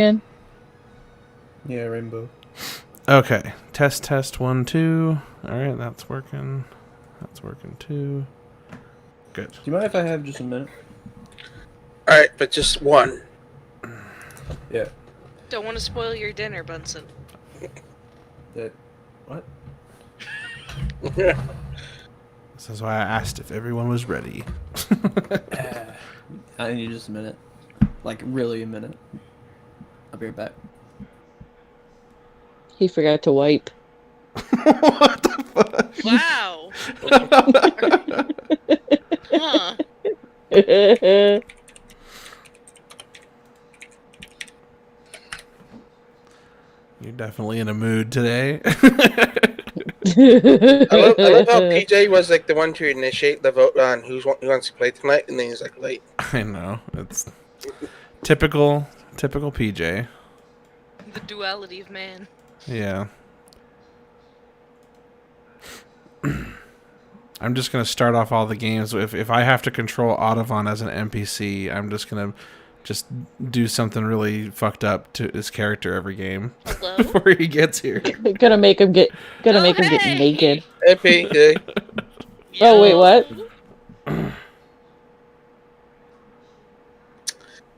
Again. Yeah, rainbow. Okay. Test 1 2. All right, that's working. That's working too. Good. Do you mind if I have just a minute? All right, but just one. Yeah. Don't want to spoil your dinner, Bunsen. What? This is why I asked if everyone was ready. I need just a minute. Like, really a minute. I'll be right back. He forgot to wipe. What the fuck? Wow. Huh. You're definitely in a mood today. I love how PJ was like the one to initiate the vote on who wants to play tonight, and then he's like late. I know. It's typical PJ. The duality of man. Yeah. I'm just going to start off all the games. If I have to control Audavon as an NPC, I'm just going to do something really fucked up to his character every game. Hello? Before he gets here. Gonna make him get naked. Hey, PJ. Oh wait, what?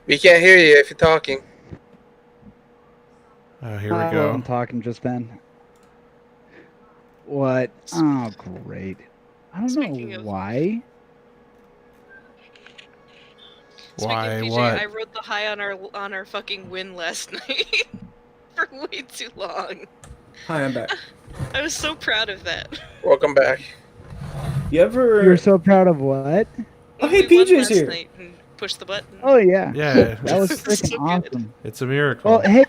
We can't hear you if you're talking. Oh, here we go. I'm talking just then. What? Oh, great. I don't know why. Why? Speaking of PJ, What? I wrote the high on our fucking win last night for way too long. Hi, I'm back. I was so proud of that. Welcome back. You ever... You're so proud of what? Oh, hey, We won PJ's last here. night and pushed the button. Oh, yeah. Yeah. That was So freaking good. awesome. It's a miracle. Well, hey,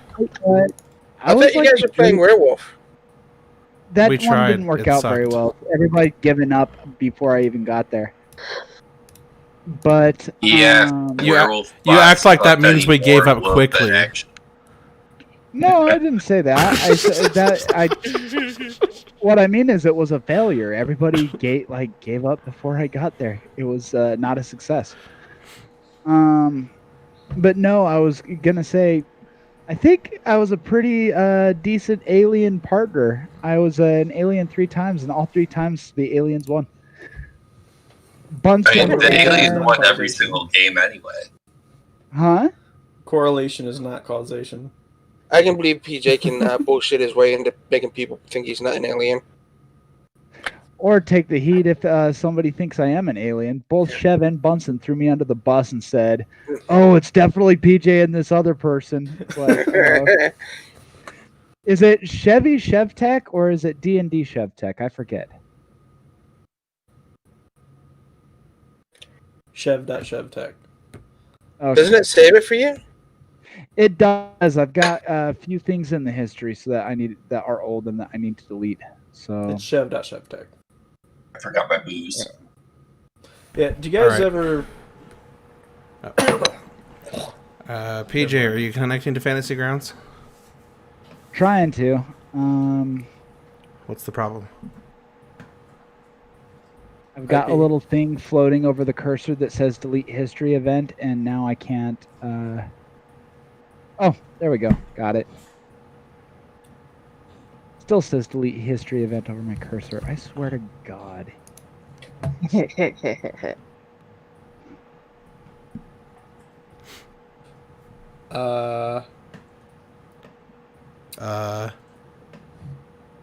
I thought you guys were playing Werewolf. That We one tried. didn't work It out very sucked. well. Everybody giving up before I even got there. But Yeah, You werewolf. you act like that means we gave up Werewolf quickly. action. no, I didn't say that. I said that what I mean is it was a failure. Everybody gave up before I got there. It was not a success. But no, I was gonna say, I think I was a pretty decent alien partner. I was an alien 3 times, and all 3 times the aliens won. Bunsen, I mean, the aliens won causation. every single game anyway. huh? Correlation is not causation. I can believe PJ can bullshit his way into making people think he's not an alien. Or take the heat if somebody thinks I am an alien. Both Chev and Bunsen threw me under the bus and said, "Oh, it's definitely PJ and this other person." It's like, is it Chevy Chevtech or is it D&D Chevtech? I forget. Chev.chevtech. Okay. Doesn't it save it for you? It does. I've got a few things in the history so that are old and that I need to delete. So It's Chev.chevtech. I forgot my booze. Yeah, do you guys Alright. ever... PJ, are you connecting to Fantasy Grounds? trying to. What's the problem? I've got a little thing floating over the cursor that says delete history event, and now I can't. Oh, there we go. Got it. Still says delete history event over my cursor. I swear to God.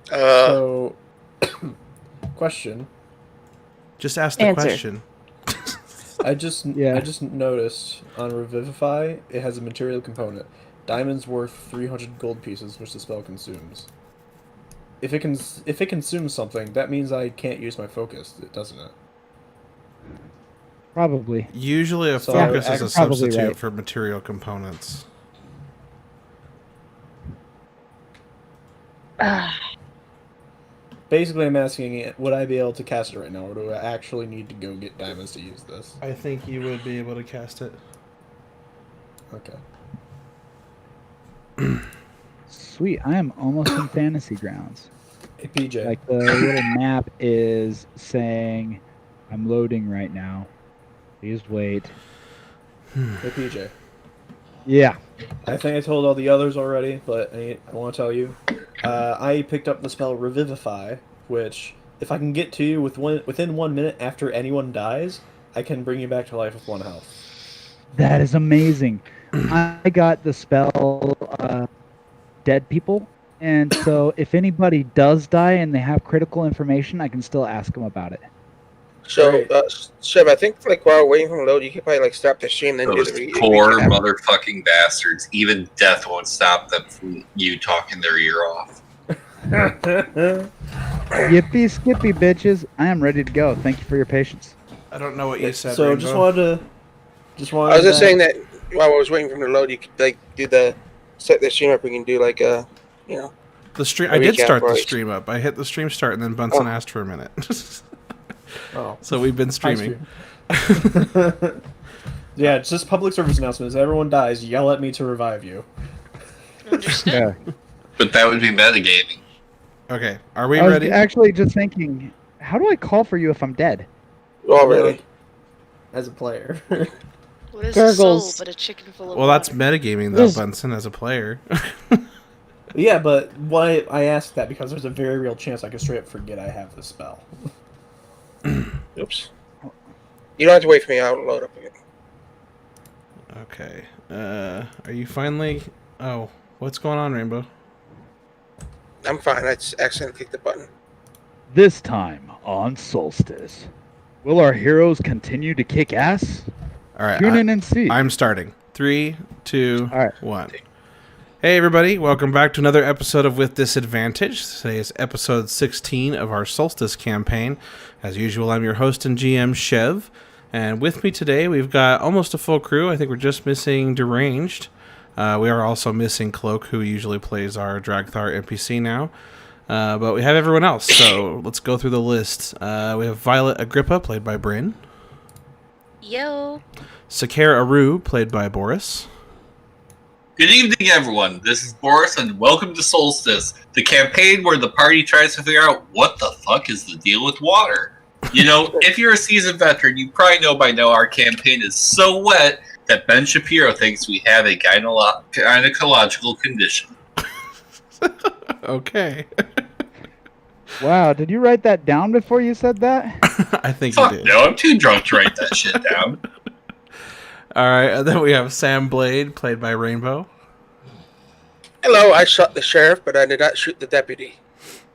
So... question. Just ask the Answer. question. I just noticed on Revivify it has a material component. Diamonds worth 300 gold pieces, which the spell consumes. If it consumes something, that means I can't use my focus, doesn't it? Probably. Usually a So, focus is a probably substitute right. for material components. Basically, I'm asking, would I be able to cast it right now, or do I actually need to go get diamonds to use this? I think you would be able to cast it. Okay. Sweet. I am almost in Fantasy Grounds. Hey, PJ. Like the little map is saying, I'm loading right now. Please wait. Hey, PJ. Yeah. I think I told all the others already, but I want to tell you. I picked up the spell Revivify, which, if I can get to you within 1 minute after anyone dies, I can bring you back to life with 1 health. That is amazing. I got the spell Dead People, and so if anybody does die and they have critical information, I can still ask them about it. So, Shiv, I think like while waiting for the load, you could probably like stop the stream, then Those do the poor recap. motherfucking bastards. Even death won't stop them from you talking their ear off. Yippee skippy bitches! I am ready to go. Thank you for your patience. I don't know what you said. So Rainbow. just wanted I was just saying that while I was waiting for the load, you could like do the set the stream up. We can do like you know. The stream. a I did recap, start the right? stream up. I hit the stream start, and then Bunsen asked for a minute. Oh, So we've been streaming. Yeah, it's just public service announcements. Everyone dies, yell at me to revive you. Understood. Yeah. But that would be metagaming. Okay, are we I was ready? actually just thinking, how do I call for you if I'm dead? Well, really. As a player. What is a soul Gurgles. but a chicken full of Well, that's water? metagaming though, There's- Bunsen, as a player. Yeah, but why I asked that because there's a very real chance I could straight up forget I have the spell. Oops. You don't have to wait for me. I'll load up again. Okay. Are you finally? Oh, what's going on, Rainbow? I'm fine. I just accidentally clicked the button. This time on Solstice, will our heroes continue to kick ass? All right, Tune in and see. I'm starting. 3, 2, All right. 1. Hey everybody, welcome back to another episode of With Disadvantage. Today is episode 16 of our Solstice campaign. As usual, I'm your host and GM, Chev. And with me today, we've got almost a full crew. I think we're just missing Deranged. We are also missing Cloak, who usually plays our Dragthar NPC now. But we have everyone else, so let's go through the list. We have Violet Agrippa, played by Bryn. Yo. Sakar Aru, played by Boris. Good evening, everyone. This is Boris, and welcome to Solstice, the campaign where the party tries to figure out what the fuck is the deal with water. You know, if you're a seasoned veteran, you probably know by now our campaign is so wet that Ben Shapiro thinks we have a gynecological condition. Okay. Wow, did you write that down before you said that? I think Fuck you did. no, I'm too drunk to write that shit down. All right, and then we have Sam Blade, played by Rainbow. Hello. I shot the sheriff, but I did not shoot the deputy.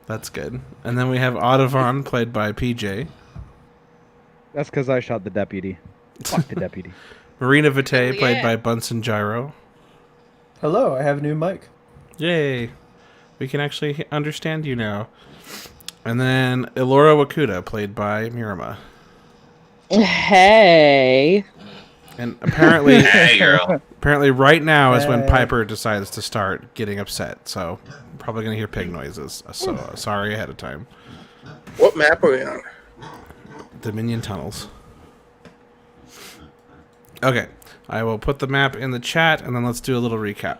That's good. And then we have Audavon, played by PJ. That's because I shot the deputy. Fuck the deputy. Marina Vite, Oh, played yeah. by Bunsen Gyro. Hello, I have a new mic. Yay. We can actually understand you now. And then Elora Wakuda, played by Mirama. Hey. And apparently, Hey, girl. apparently right now is when Hey. Piper decides to start getting upset. So probably going to hear pig noises. So sorry ahead of time. What map are we on? Dominion Tunnels. Okay, I will put the map in the chat, and then let's do a little recap.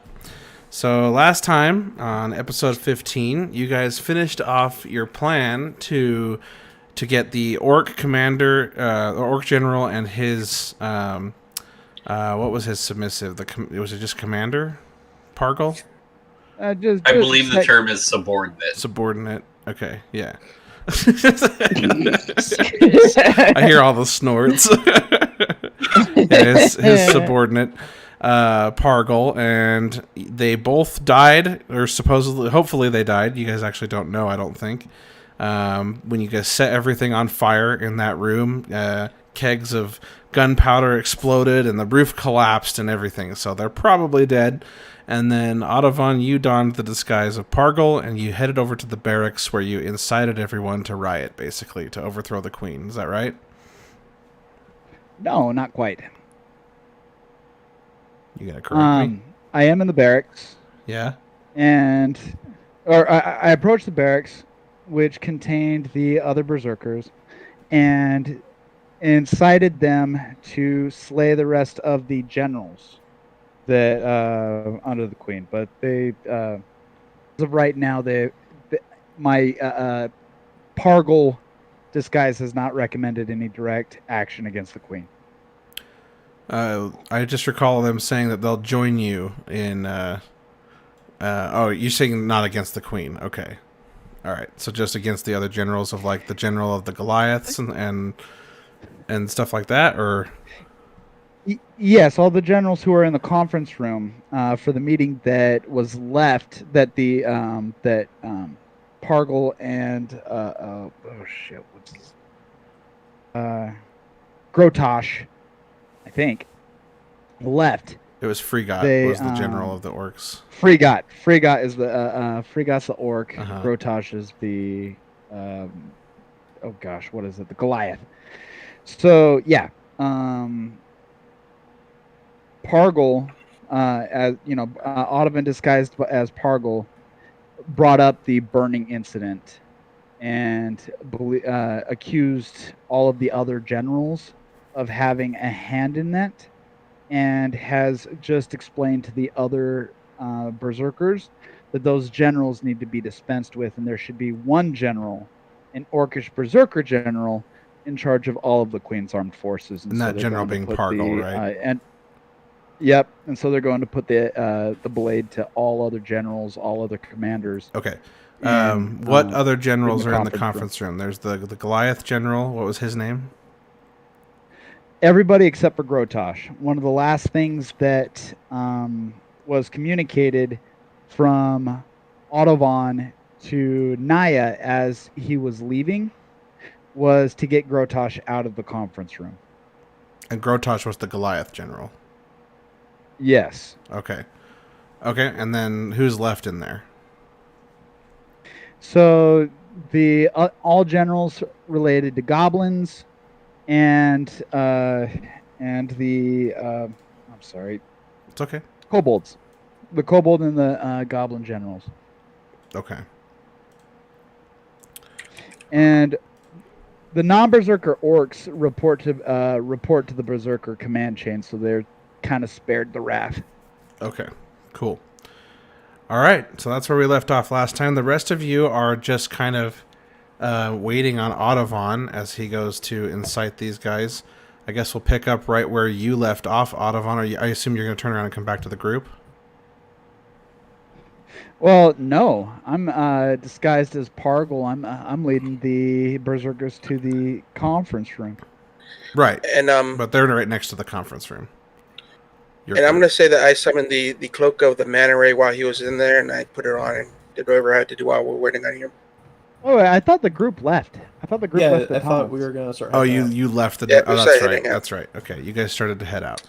So last time, on episode 15, you guys finished off your plan to get the Orc Commander, Orc General, and his, what was his submissive? Was it just Commander? Pargle? I believe the term is subordinate. Subordinate. Okay, yeah. I hear all the snorts. Yeah, his subordinate, Pargle, and they both died, or supposedly, hopefully they died. You guys actually don't know, I don't think. When you guys set everything on fire in that room, kegs of gunpowder exploded, and the roof collapsed and everything, so they're probably dead. And then, Audavon, you donned the disguise of Pargle, and you headed over to the barracks where you incited everyone to riot, basically, to overthrow the queen. Is that right? No, not quite. You gonna correct me? I am in the barracks, Yeah? and I approached the barracks, which contained the other berserkers, and incited them to slay the rest of the generals that under the queen. But they, as of right now, my Pargle disguise has not recommended any direct action against the queen. I just recall them saying that they'll join you in. Oh, you're saying not against the queen. Okay. All right. So just against the other generals of like the general of the Goliaths and stuff like that, or. Yes, all the generals who are in the conference room for the meeting that was left, that the Pargel and oh shit, what's his Grotosh, I think, left. It was Freegot was the general of the orcs. Freegot is the Freegot's the orc. Uh-huh. Grotosh is the oh gosh, what is it? The Goliath. So yeah, Pargel, as you know, Audubon disguised as Pargel, brought up the burning incident and accused all of the other generals of having a hand in that, and has just explained to the other berserkers that those generals need to be dispensed with, and there should be one general, an orcish berserker general, in charge of all of the Queen's armed forces. And that general being Pargel, right? Yep, and so they're going to put the blade to all other generals, all other commanders. Okay. What other generals are in the conference room? There's the Goliath general. What was his name? Everybody except for Grotosh. One of the last things that was communicated from Audubon to Naya as he was leaving was to get Grotosh out of the conference room. And Grotosh was the Goliath general. Yes. Okay. Okay, and then who's left in there? So the all generals related to goblins, and the I'm sorry, it's okay. Kobolds, the kobold and the goblin generals. Okay. And the non-berserker orcs report to the berserker command chain, so they're kind of spared the wrath. Okay, cool. All right, so that's where we left off last time. The rest of you are just kind of waiting on Audubon as he goes to incite these guys. I guess we'll pick up right where you left off, Audubon. I assume you're going to turn around and come back to the group? Well, no. I'm disguised as Pargel. I'm leading the berserkers to the conference room. Right, and but they're right next to the conference room. I'm going to say that I summoned the cloak of the manta ray while he was in there, and I put it on and did whatever I had to do while we're waiting on him. Oh, I thought the group left. I thought the group left. I thought we were going to start. Oh, you left the. Yeah, oh, that's right. That's right. Okay, you guys started to head out.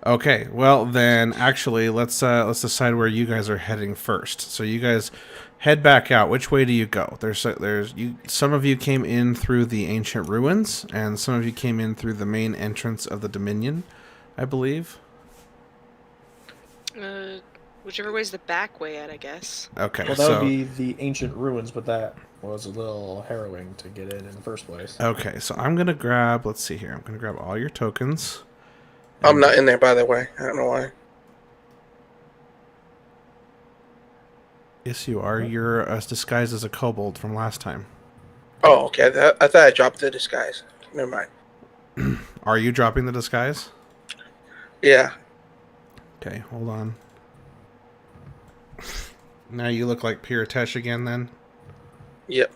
Okay, well then, actually, let's decide where you guys are heading first. So you guys head back out. Which way do you go? Some of you came in through the ancient ruins, and some of you came in through the main entrance of the Dominion, I believe. Whichever way's the back way at, I guess. Okay, well, that would be the ancient ruins, but that was a little harrowing to get in the first place. Okay, so I'm gonna grab. Let's see here. I'm gonna grab all your tokens. I'm not in there, by the way. I don't know why. Yes, you are. You're disguised as a kobold from last time. Oh, okay. I thought I dropped the disguise. Never mind. Are you dropping the disguise? Yeah. Okay, hold on. Now you look like Piratesh again, then? Yep.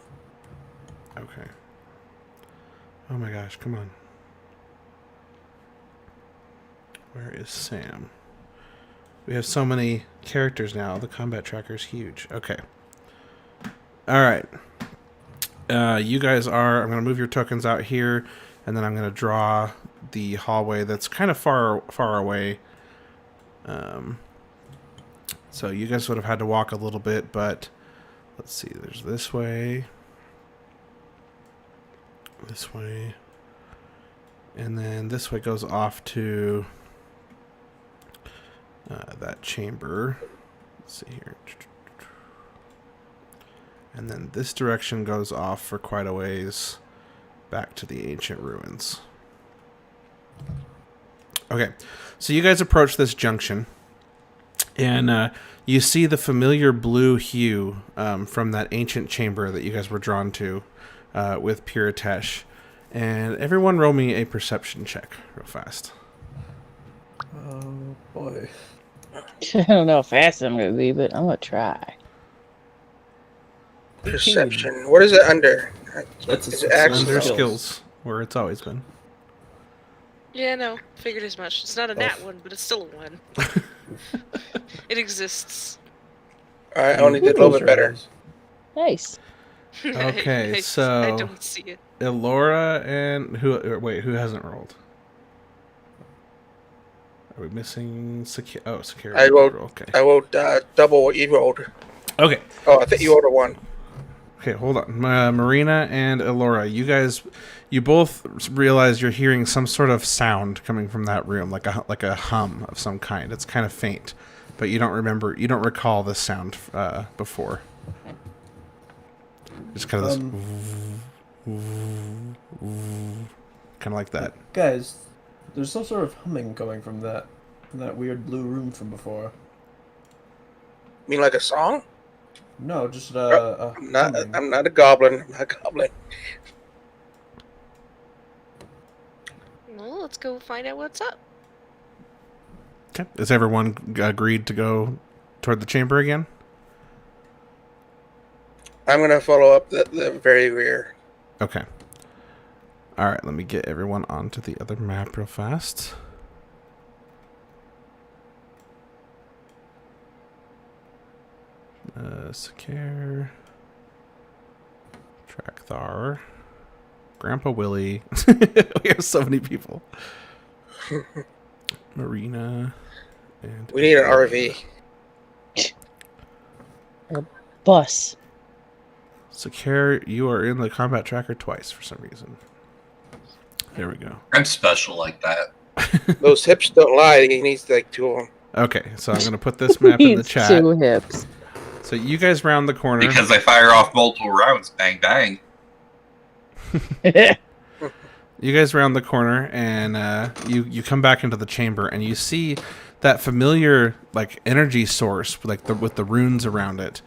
Okay. Oh my gosh, come on. Where is Sam? We have so many characters now. The combat tracker is huge. Okay. Alright. You guys are... I'm going to move your tokens out here, and then I'm going to draw the hallway that's kind of far away. So you guys would have had to walk a little bit, but let's see. There's this way, and then this way goes off to that chamber. Let's see here. And then this direction goes off for quite a ways back to the ancient ruins. Okay, so you guys approach this junction, and you see the familiar blue hue from that ancient chamber that you guys were drawn to with Piratesh. And everyone roll me a perception check real fast. Oh boy. I don't know how fast I'm gonna be, but I'm gonna try. Perception. What is it under? That's Is it action? Under skills. skills, where it's always been. Yeah, no, figured as much. It's not a nat one, but it's still a one. It exists. I only did a little bit better. Nice. Okay, I so don't see it. Elora and who hasn't rolled? Are we missing security? I rolled. Okay. I rolled double what you rolled. Okay. Oh, I think you rolled a 1. Okay, hold on. Marina and Elora, you both realize you're hearing some sort of sound coming from that room, like a hum of some kind. It's kind of faint, but you don't recall this sound before. It's kind of kind of like that. Guys, there's some sort of humming coming from that weird blue room from before. You mean like a song? No, just I'm not. humming. I'm not a goblin. I'm not a goblin. Well, let's go find out what's up. Okay. Is everyone agreed to go toward the chamber again? I'm gonna follow up the very rear. Okay. All right, let me get everyone onto the other map real fast. Secure. Trackthar. Grandpa Willie. We have so many people. Marina. And We need an RV. Bus. Secure, you are in the combat tracker twice for some reason. There we go. I'm special like that. Those hips don't lie. He needs like 2 of them. Okay, so I'm going to put this map in the Needs chat. 2 hips. So you guys round the corner. Because I fire off multiple rounds. Bang, bang. You guys round the corner, and you come back into the chamber, and you see that familiar like energy source, like with the runes around it,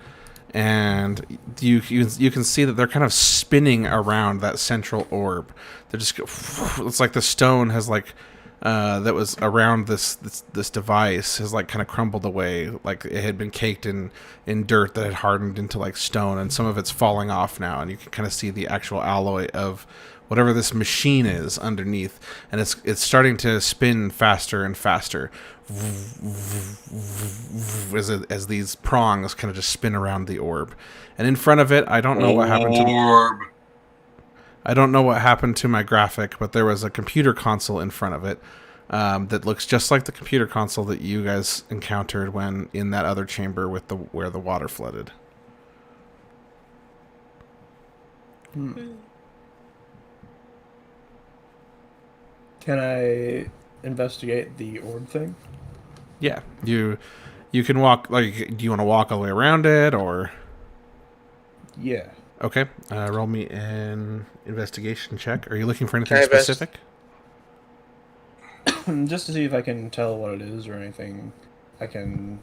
and you can see that they're kind of spinning around that central orb. They're just it's like the stone has like that was around this device has like kind of crumbled away, like it had been caked in dirt that had hardened into like stone, and some of it's falling off now, and you can kind of see the actual alloy of whatever this machine is underneath, and it's starting to spin faster and faster as these prongs kind of just spin around the orb. And in front of it, I don't know what happened to my graphic, but there was a computer console in front of it that looks just like the computer console that you guys encountered when in that other chamber with where the water flooded. Can I investigate the orb thing? Yeah, you can walk. Like, do you want to walk all the way around it, or? Yeah. Okay, roll me an investigation check. Are you looking for anything Can I invest? specific? Just to see if I can tell what it is or anything I can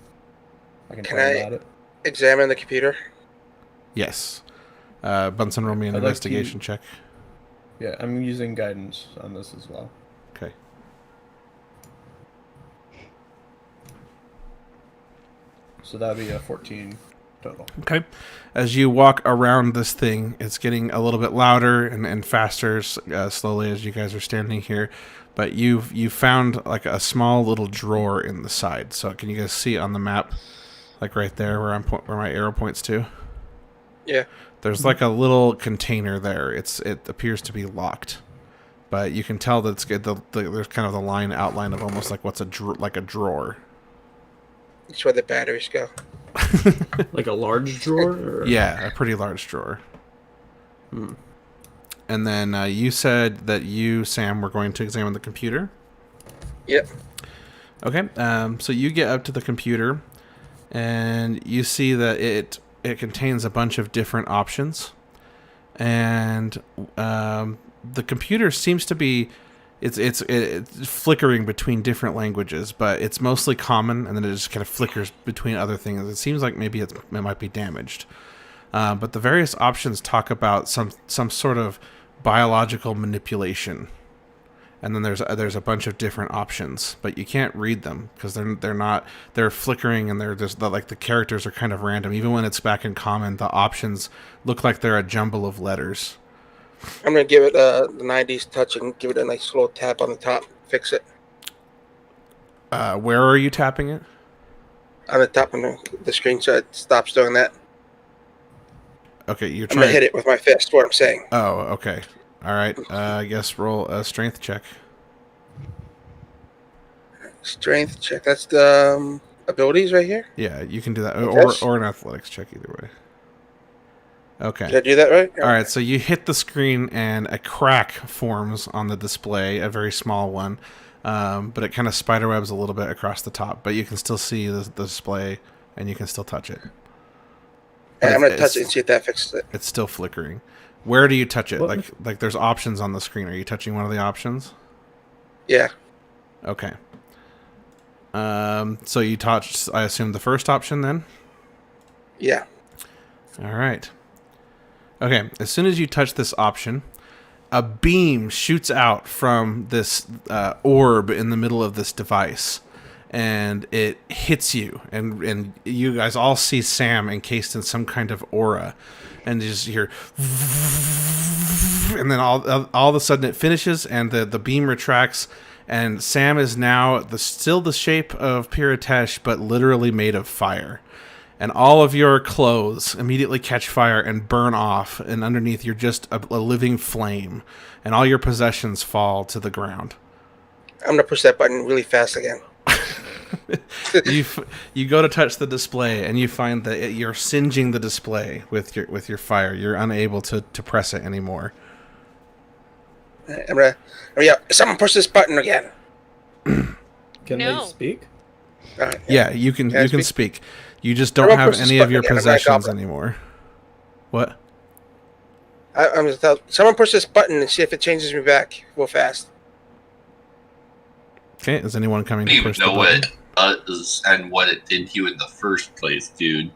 Can tell I- about it. Examine the computer. Yes. Bunsen, roll me an I'd like investigation check. Yeah, I'm using guidance on this as well. Okay. So that'd be a 14 total. Okay. As you walk around this thing, it's getting a little bit louder and faster slowly as you guys are standing here. But you found like a small little drawer in the side. So can you guys see on the map, like right there where where my arrow points to? Yeah. There's like a little container there. It appears to be locked, but you can tell that it's good. There's kind of the outline of almost like what's a drawer. That's where the batteries go. Like a large drawer? Or? Yeah, a pretty large drawer. And then you said that you, Sam, were going to examine the computer. Yep. Okay. So you get up to the computer, and you see that it contains a bunch of different options, and the computer seems to be it's flickering between different languages, but it's mostly common, and then it just kind of flickers between other things. It seems like maybe it might be damaged. But the various options talk about some sort of biological manipulation, and then there's a bunch of different options, but you can't read them because they're flickering, and they're just like the characters are kind of random. Even when it's back in common, the options look like they're a jumble of letters. I'm gonna give it the 90s touch and give it a nice little tap on the top. Fix it. Where are you tapping it? On the top of the screen, so it stops doing that. Okay, you're I'm trying. gonna hit it with my fist. What I'm saying. Oh, okay. All right. I guess roll a strength check. Strength check. That's the abilities right here. Yeah, you can do that, Yes. or an athletics check, either way. Okay. Did I do that right? All right, so you hit the screen and a crack forms on the display, a very small one, but it kind of spiderwebs a little bit across the top, but you can still see the display and you can still touch it. And I'm going to touch it and see if that fixes it. It's still flickering. Where do you touch it? Like there's options on the screen. Are you touching one of the options? Yeah. Okay. So you touched, I assume, the first option then? Yeah. All right. Okay, as soon as you touch this option, a beam shoots out from this orb in the middle of this device, and it hits you, and you guys all see Sam encased in some kind of aura, and you just hear, and then all of a sudden it finishes, and the beam retracts, and Sam is now still the shape of Piratesh, but literally made of fire. And all of your clothes immediately catch fire and burn off, and underneath you're just a living flame, and all your possessions fall to the ground. I'm going to push that button really fast again. You go to touch the display, and you find that you're singeing the display with your fire. You're unable to press it anymore. I'm going to someone push this button again. Can they speak? Right, yeah, you can speak. You just don't Everyone have push this any of button your again. I'm not possessions goblin. anymore. What? I'm going to tell someone push this button and see if it changes me back real fast. Okay, is anyone coming I to don't push even the know button? what it does and what it did to you in the first place, dude.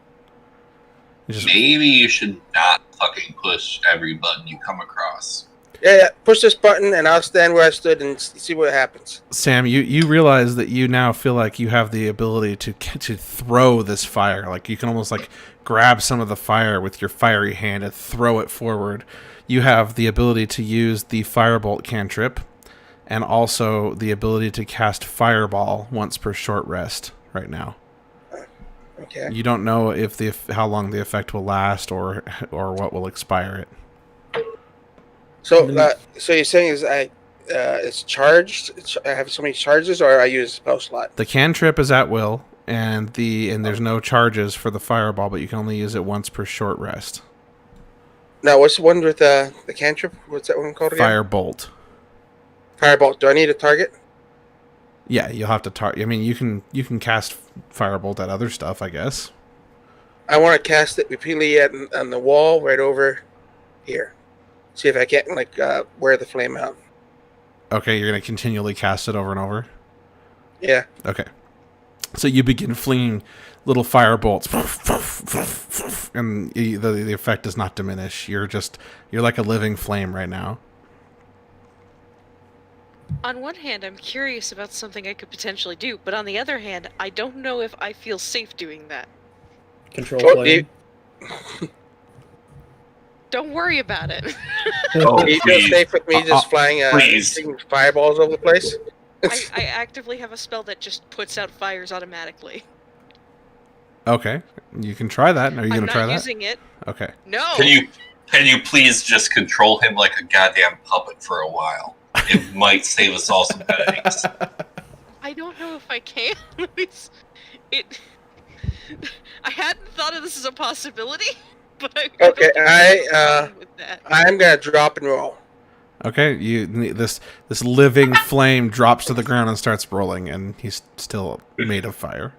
Just- Maybe you should not fucking push every button you come across. Yeah, push this button and I'll stand where I stood and see what happens. Sam, you realize that you now feel like you have the ability to throw this fire. Like you can almost like grab some of the fire with your fiery hand and throw it forward. You have the ability to use the firebolt cantrip, and also the ability to cast fireball once per short rest right now. Okay. You don't know if how long the effect will last or what will expire it. So you're saying is it's charged? I have so many charges, or I use a spell slot? The cantrip is at will, and there's no charges for the fireball, but you can only use it once per short rest. Now, what's the one with the cantrip? What's that one called again? Firebolt. Firebolt. Do I need a target? Yeah, you'll have to target. I mean, you can cast firebolt at other stuff, I guess. I want to cast it repeatedly on the wall right over here. See if I can't wear the flame out. Okay, you're gonna continually cast it over and over. Yeah. Okay. So you begin flinging little firebolts, and the effect does not diminish. You're like a living flame right now. On one hand, I'm curious about something I could potentially do, but on the other hand, I don't know if I feel safe doing that. Control flame. Don't worry about it. Oh, Do you feel please. safe with me just flying please. shooting fireballs over the place? I actively have a spell that just puts out fires automatically. Okay, you can try that. Are you gonna try I'm not that? using it. Okay. No. Can you please just control him like a goddamn puppet for a while? It might save us all some headaches. I don't know if I can. I hadn't thought of this as a possibility, but Okay, with that. I'm gonna drop and roll. Okay, this living flame drops to the ground and starts rolling, and he's still made of fire.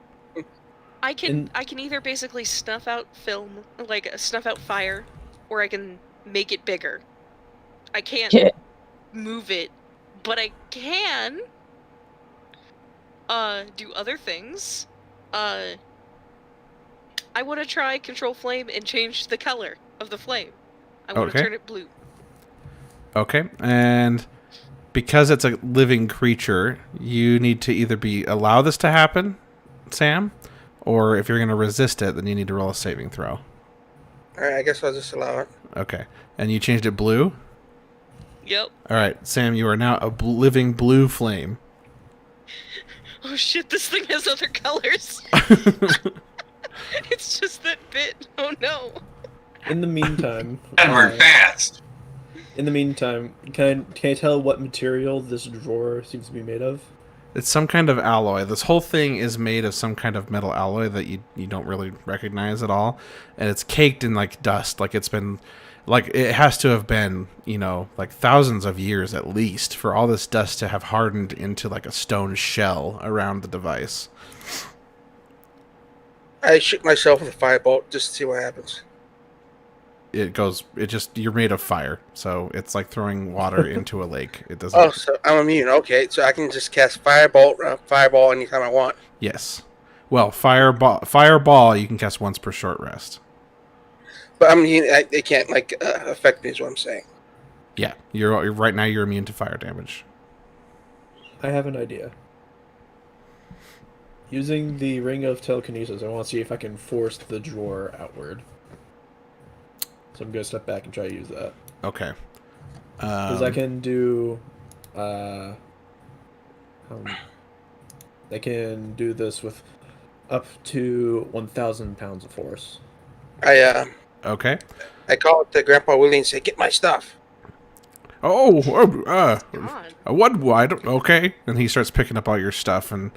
I can either basically snuff out fire, or I can make it bigger. I can't move it, but I can do other things. I want to try control flame and change the color of the flame. I want to turn it blue. Okay, and because it's a living creature, you need to either allow this to happen, Sam, or if you're going to resist it, then you need to roll a saving throw. All right, I guess I'll just allow it. Okay. And you changed it blue? Yep. All right, Sam, you are now a living blue flame. Oh shit, this thing has other colors. It's just that bit. Oh no. In the meantime... And we're fast. In the meantime, can I tell what material this drawer seems to be made of? It's some kind of alloy. This whole thing is made of some kind of metal alloy that you don't really recognize at all. And it's caked in, like, dust. Like, it's been... Like, it has to have been, like, thousands of years at least for all this dust to have hardened into, like, a stone shell around the device. I shoot myself with a firebolt just to see what happens. You're made of fire, so it's like throwing water into a lake. It doesn't. Oh, so I'm immune. Okay, so I can just cast fireball anytime I want. Yes. Well, fireball you can cast once per short rest. But I mean, it can't affect me. Is what I'm saying. Yeah, you're right now. You're immune to fire damage. I have an idea. Using the ring of telekinesis, I want to see if I can force the drawer outward. So I'm going to step back and try to use that. Okay. Because I can do... I can do this with up to 1,000 pounds of force. Okay. I call up to Grandpa Willie and say, "Get my stuff." What? God. Okay. And he starts picking up all your stuff and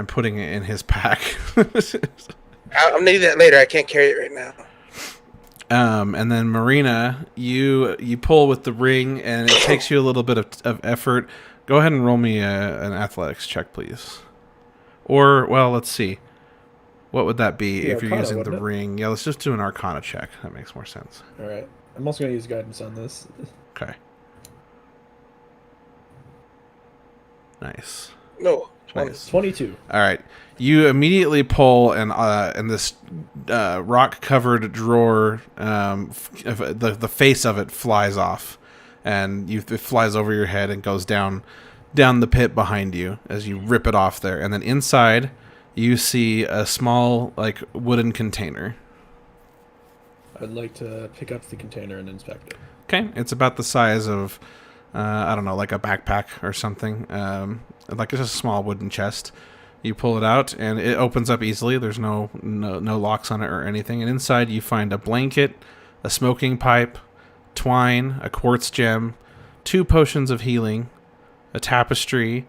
putting it in his pack. I'm going to do that later. I can't carry it right now. And then Marina, you pull with the ring, and it takes you a little bit of effort. Go ahead and roll me an athletics check, please. Or, well, let's see. What would that be if you're using the ring? Yeah, let's just do an Arcana check. That makes more sense. All right. I'm also going to use guidance on this. Okay. Nice. No. Nice. 22. All right. You immediately pull, and this rock-covered drawer, the face of it flies off, and it flies over your head and goes down the pit behind you as you rip it off there. And then inside, you see a small, like, wooden container. I'd like to pick up the container and inspect it. Okay. It's about the size of, I don't know, like a backpack or something. Like it's a small wooden chest. You pull it out, and it opens up easily. There's no locks on it or anything. And inside, you find a blanket, a smoking pipe, twine, a quartz gem, 2 potions of healing, a tapestry,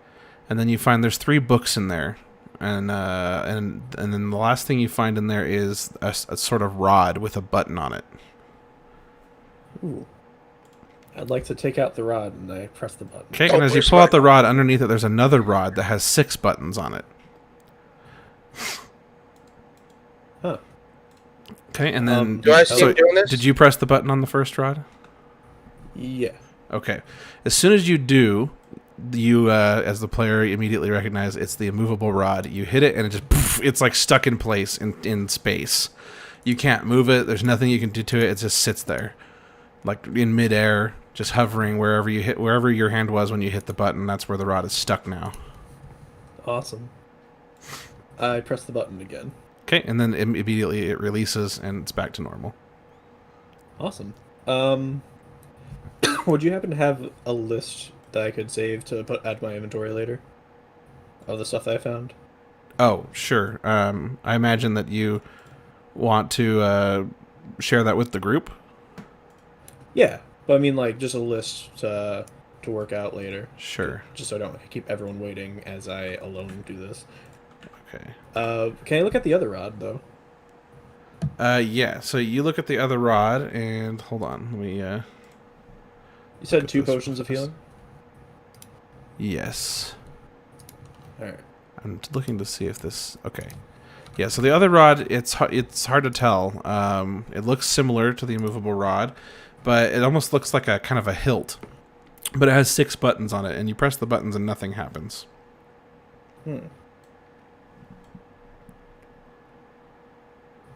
and then you find there's 3 books in there. And then the last thing you find in there is a sort of rod with a button on it. Ooh. I'd like to take out the rod, and I press the button. Okay, and as you pull out the rod, underneath it, there's another rod that has 6 buttons on it. Huh. Okay, and then... Do I see him doing this? Did you press the button on the first rod? Yeah. Okay. As soon as you do, you, as the player, immediately recognize it's the immovable rod. You hit it, and it just... Poof, it's like stuck in place in space. You can't move it. There's nothing you can do to it. It just sits there. Like in midair, just hovering wherever your hand was when you hit the button. That's where the rod is stuck now. Awesome. I press the button again. Okay, and then immediately it releases and it's back to normal. Awesome. Would you happen to have a list that I could save to add to my inventory later of the stuff that I found? Oh, sure. I imagine that you want to share that with the group. Yeah, but I mean, like, just a list to work out later. Sure. Just so I don't keep everyone waiting as I alone do this. Okay. Can I look at the other rod, though? Yeah, so you look at the other rod, and hold on, let me, You said 2 potions of healing? Yes. Alright. I'm looking to see if this... Okay. Yeah, so the other rod, it's hard to tell. It looks similar to the immovable rod, but it almost looks like a kind of a hilt. But it has 6 buttons on it, and you press the buttons and nothing happens.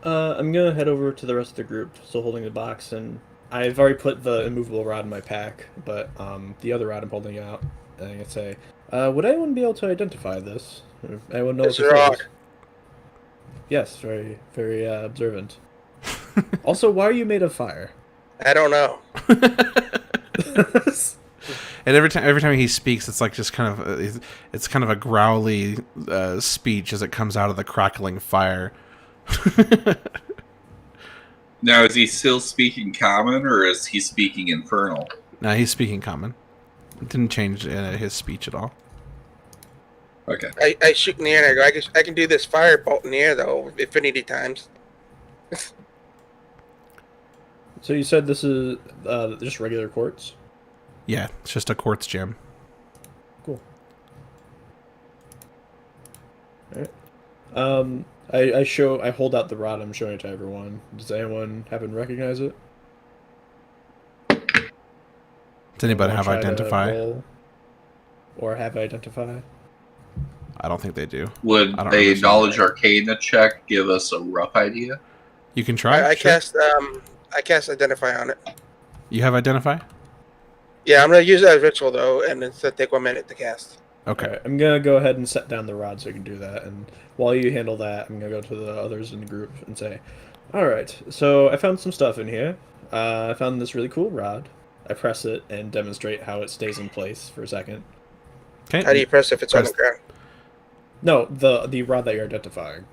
I'm gonna head over to the rest of the group, still holding the box, and I've already put the immovable rod in my pack, but the other rod I'm holding out. and I say, would anyone be able to identify this? Or anyone know It's what this rock. is? Yes, very, very observant. Also, why are you made of fire? I don't know. And every time he speaks, it's like just kind of it's kind of a growly speech as it comes out of the crackling fire. Now, is he still speaking common, or is he speaking infernal? No, he's speaking common. It didn't change his speech at all. Okay. I shoot in the air and I go, I can do this firebolt in the air, though, infinity times. So you said this is just regular quartz? Yeah, it's just a quartz gem. Cool. Alright. I hold out the rod, I'm showing it to everyone. Does anyone happen to recognize it? Does anybody have Try to identify? roll or have identify? I don't think they do. Would a knowledge arcana check give us a rough idea? You can try. I Sure. cast identify on it. You have identify? Yeah, I'm gonna use it as ritual though, and it's gonna take 1 minute to cast. Okay. Alright, I'm gonna go ahead and set down the rod so you can do that, and while you handle that, I'm gonna go to the others in the group and say, alright, so I found some stuff in here. I found this really cool rod. I press it and demonstrate how it stays in place for a second. Okay. How do you press if it's on the ground? No, the rod that you're identifying.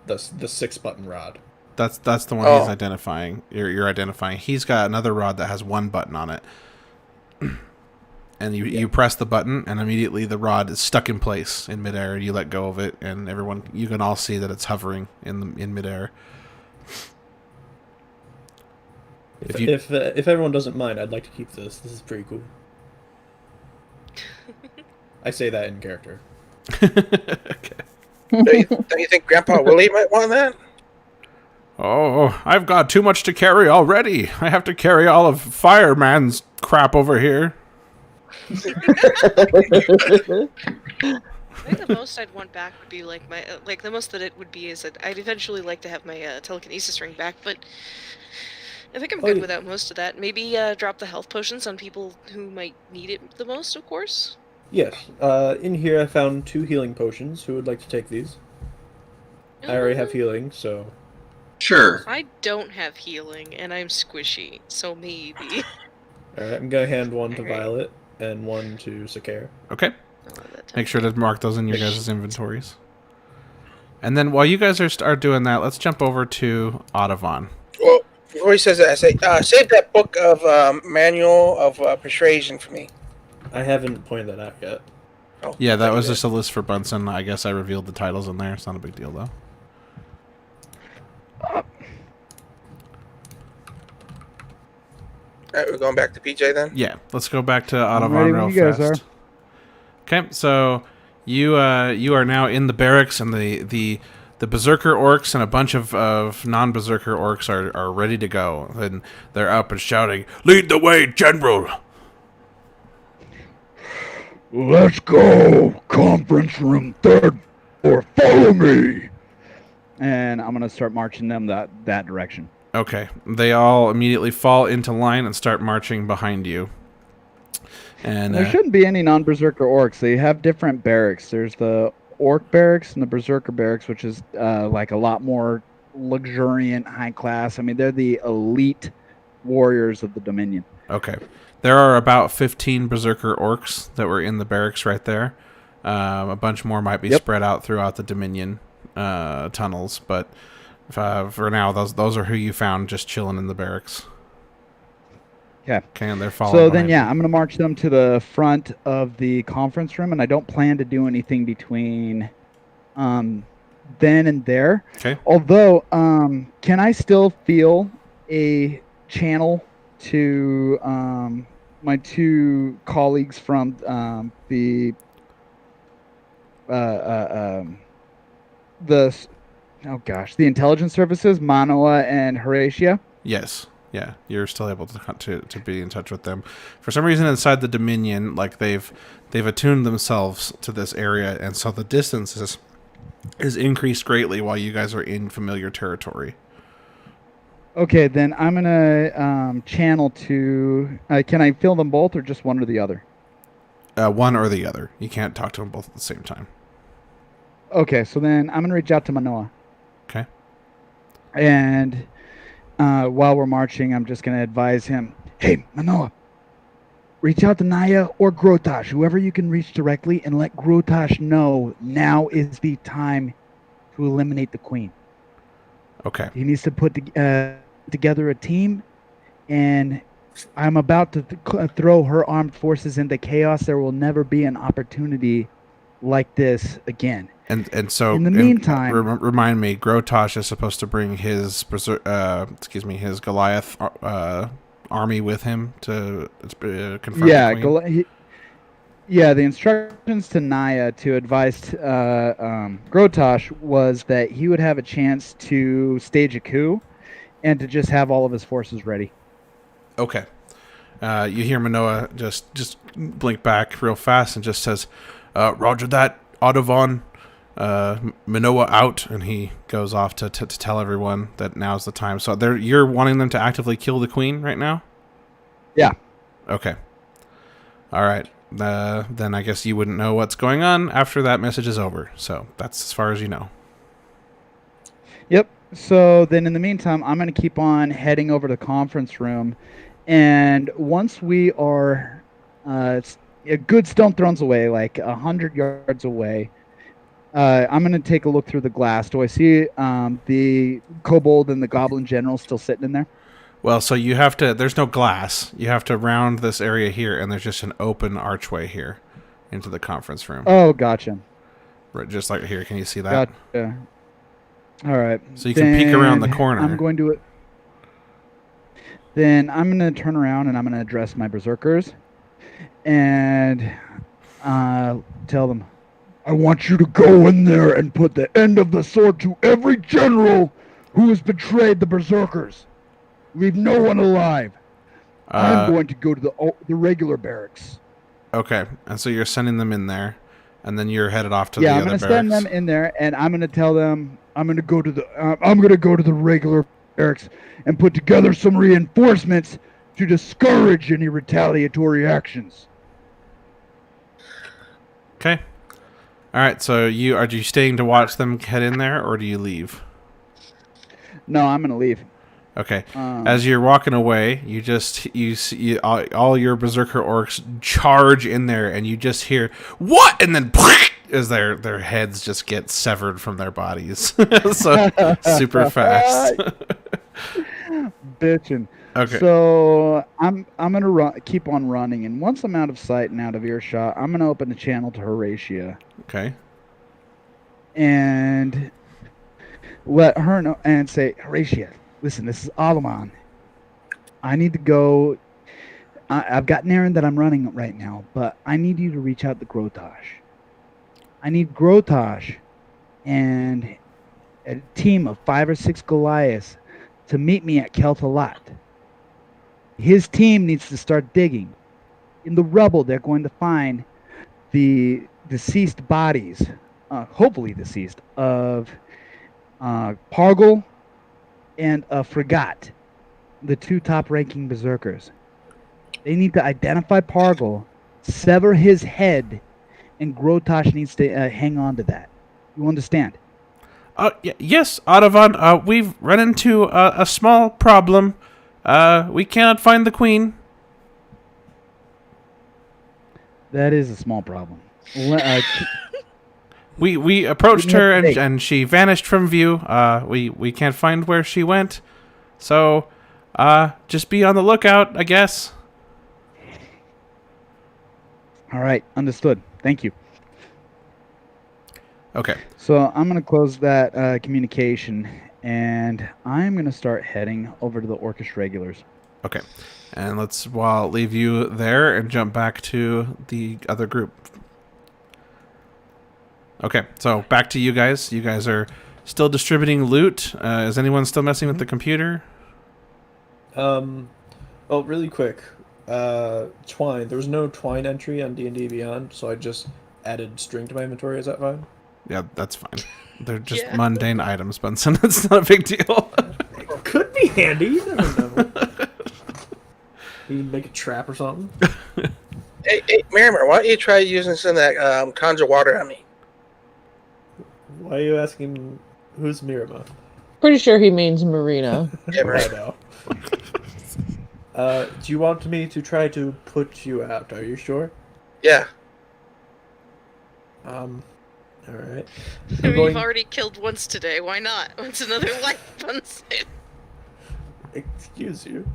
The 6-button rod. That's the one he's identifying. You're identifying. He's got another rod that has 1 button on it. And you press the button, and immediately the rod is stuck in place in midair. You let go of it, and you can all see that it's hovering in midair. If everyone doesn't mind, I'd like to keep this. This is pretty cool. I say that in character. Okay. Don't you think Grandpa Willie might want that? Oh, I've got too much to carry already. I have to carry all of Fireman's crap over here. I think the most I'd want back would be like my the most that it would be is that I'd eventually like to have my telekinesis ring back, but I think I'm good without most of that. Maybe drop the health potions on people who might need it the most, of course. Yes. In here I found 2 healing potions. Who would like to take these? I already have healing, so... Sure. I don't have healing, and I'm squishy, so maybe. Alright, I'm gonna hand one to Violet and one to Sakare. Okay. Make sure to mark those in your guys' inventories. And then while you guys are doing that, let's jump over to Audavon. Well, before he says that, I say, save that book of manual of persuasion for me. I haven't pointed that out yet. Oh, Yeah, that was just a list for Bunsen. I guess I revealed the titles in there. It's not a big deal, though. Alright, we're going back to PJ then? Yeah, let's go back to Audavon real fast. Okay, so you are now in the barracks, and the berserker orcs and a bunch of non-berserker orcs are ready to go. And they're up and shouting, "Lead the way, General!" Let's go! Conference room 3rd floor, follow me! And I'm gonna start marching them that direction. Okay, they all immediately fall into line and start marching behind you. And there shouldn't be any non-berserker orcs. They have different barracks. There's the orc barracks and the berserker barracks, which is like a lot more luxuriant, high class. I mean, they're the elite warriors of the Dominion. Okay. There are about 15 berserker orcs that were in the barracks right there. A bunch more might be spread out throughout the Dominion tunnels, but for now, those are who you found just chilling in the barracks. Okay. Okay, and they're following. So then, yeah, I'm going to march them to the front of the conference room, and I don't plan to do anything between then and there. Okay. Although, can I still feel a channel to my 2 colleagues from the intelligence services, Manoa and Horatia? Yes. Yeah, you're still able to be in touch with them. For some reason, inside the Dominion, like they've attuned themselves to this area, and so the distance is increased greatly while you guys are in familiar territory. Okay, then I'm gonna channel to. Can I fill them both, or just one or the other? One or the other. You can't talk to them both at the same time. Okay, so then I'm gonna reach out to Manoa. Okay. And while we're marching, I'm just gonna advise him. Hey, Manoa, reach out to Naya or Grotash, whoever you can reach directly, and let Grotash know now is the time to eliminate the queen. Okay. He needs to put together a team, and I'm about to throw her armed forces into chaos. There will never be an opportunity like this again. And so in the meantime, remind me, Grotash is supposed to bring his his Goliath army with him to confront the queen. The instructions to Naya to advise Grotash was that he would have a chance to stage a coup and to just have all of his forces ready. Okay. You hear Manoa just blink back real fast and just says, Roger that, Audovon. Manoa out, and he goes off to tell everyone that now's the time. So you're wanting them to actively kill the queen right now? Yeah. Okay. All right. Then I guess you wouldn't know what's going on after that message is over. So that's as far as you know. Yep. So then in the meantime, I'm going to keep on heading over to the conference room. And once we are a good stone throws away, like 100 yards away, I'm going to take a look through the glass. Do I see the kobold and the goblin general still sitting in there? Well, so you have to, there's no glass. You have to round this area here, and there's just an open archway here into the conference room. Oh, gotcha. Right, just like here. Can you see that? Gotcha. All right. So you can peek around the corner. I'm going to Then I'm going to turn around and I'm going to address my berserkers and tell them, I want you to go in there and put the end of the sword to every general who has betrayed the berserkers. Leave no one alive. I'm going to go to the regular barracks. Okay, and so you're sending them in there, and then you're headed off to the other barracks. Yeah, I'm going to send them in there, and I'm going to tell them I'm going to go to the regular barracks and put together some reinforcements to discourage any retaliatory actions. Okay. All right. So are you staying to watch them head in there, or do you leave? No, I'm going to leave. Okay. As you're walking away, you see all your berserker orcs charge in there, and you just hear what, and then as their heads just get severed from their bodies, so super fast. Bitchin'. Okay. So I'm gonna keep on running, and once I'm out of sight and out of earshot, I'm gonna open the channel to Horatia. Okay. And let her know and say, Horatia, listen, this is Alaman. I need to go. I've got an errand that I'm running right now, but I need you to reach out to Grotash. I need Grotash and a team of 5 or 6 Goliaths to meet me at Keltalat. His team needs to start digging. In the rubble, they're going to find the deceased bodies, hopefully deceased, of Pargol and Fregat, the 2 top-ranking berserkers. They need to identify Pargol, sever his head, and Grotash needs to hang on to that. You understand? Yes, Audovon. We've run into a small problem. We cannot find the queen. That is a small problem. We approached her and she vanished from view. We can't find where she went. So, just be on the lookout, I guess. All right, understood. Thank you. Okay. So I'm going to close that communication, and I'm going to start heading over to the Orcish regulars. Okay. And I'll leave you there and jump back to the other group. Okay, so back to you guys. You guys are still distributing loot. Is anyone still messing with the computer? Well, really quick. Twine. There was no twine entry on D&D Beyond, so I just added string to my inventory. Is that fine? Yeah, that's fine. They're just mundane items, Bunsen. It's not a big deal. could be handy. You never know. You make a trap or something. Hey, Miramar, why don't you try using some of that conjure water on me? Why are you asking who's Miramar? Pretty sure he means Marina. Yeah, right. I know. Do you want me to try to put you out? Are you sure? Yeah. All right. I mean, you've already killed once today. Why not? What's another life unsaved? Excuse you.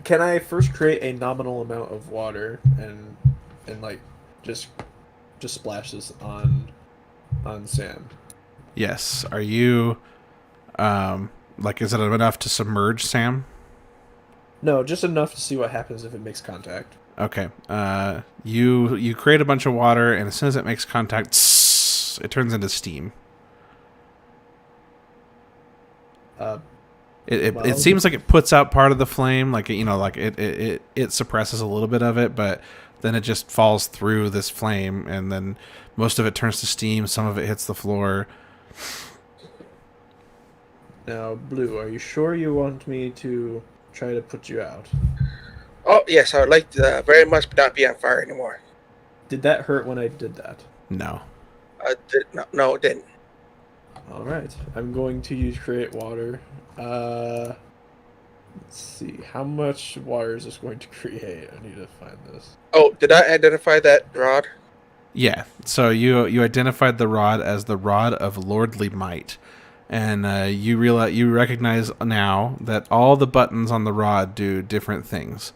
Can I first create a nominal amount of water and like just splash this on Sam? Yes. Are you like, is it enough to submerge Sam? No, just enough to see what happens if it makes contact. Okay. You create a bunch of water, and as soon as it makes contact, it turns into steam. It seems like it puts out part of the flame, like it suppresses a little bit of it, but then it just falls through this flame, and then most of it turns to steam. Some of it hits the floor. Now, Blue, are you sure you want me to try to put you out? Oh, yes, I would like to very much not be on fire anymore. Did that hurt when I did that? No. No, it didn't. All right. I'm going to use create water. Let's see. How much water is this going to create? I need to find this. Oh, did I identify that rod? Yeah. So you identified the rod as the rod of lordly might. And you recognize now that all the buttons on the rod do different things.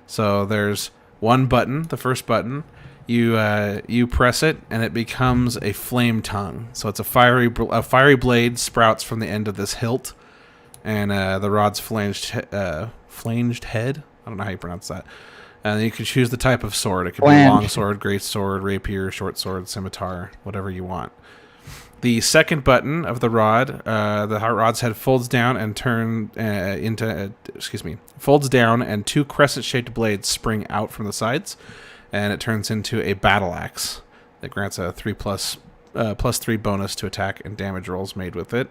So there's one button, the first button. You press it, and it becomes a flame tongue. So it's a fiery blade sprouts from the end of this hilt, and the rod's flanged head. I don't know how you pronounce that. And you can choose the type of sword. It could be a long sword, great sword, rapier, short sword, scimitar, whatever you want. The second button of the rod, the rod's head folds down and folds down, and two crescent-shaped blades spring out from the sides, and it turns into a battle axe that grants a +3 bonus to attack and damage rolls made with it.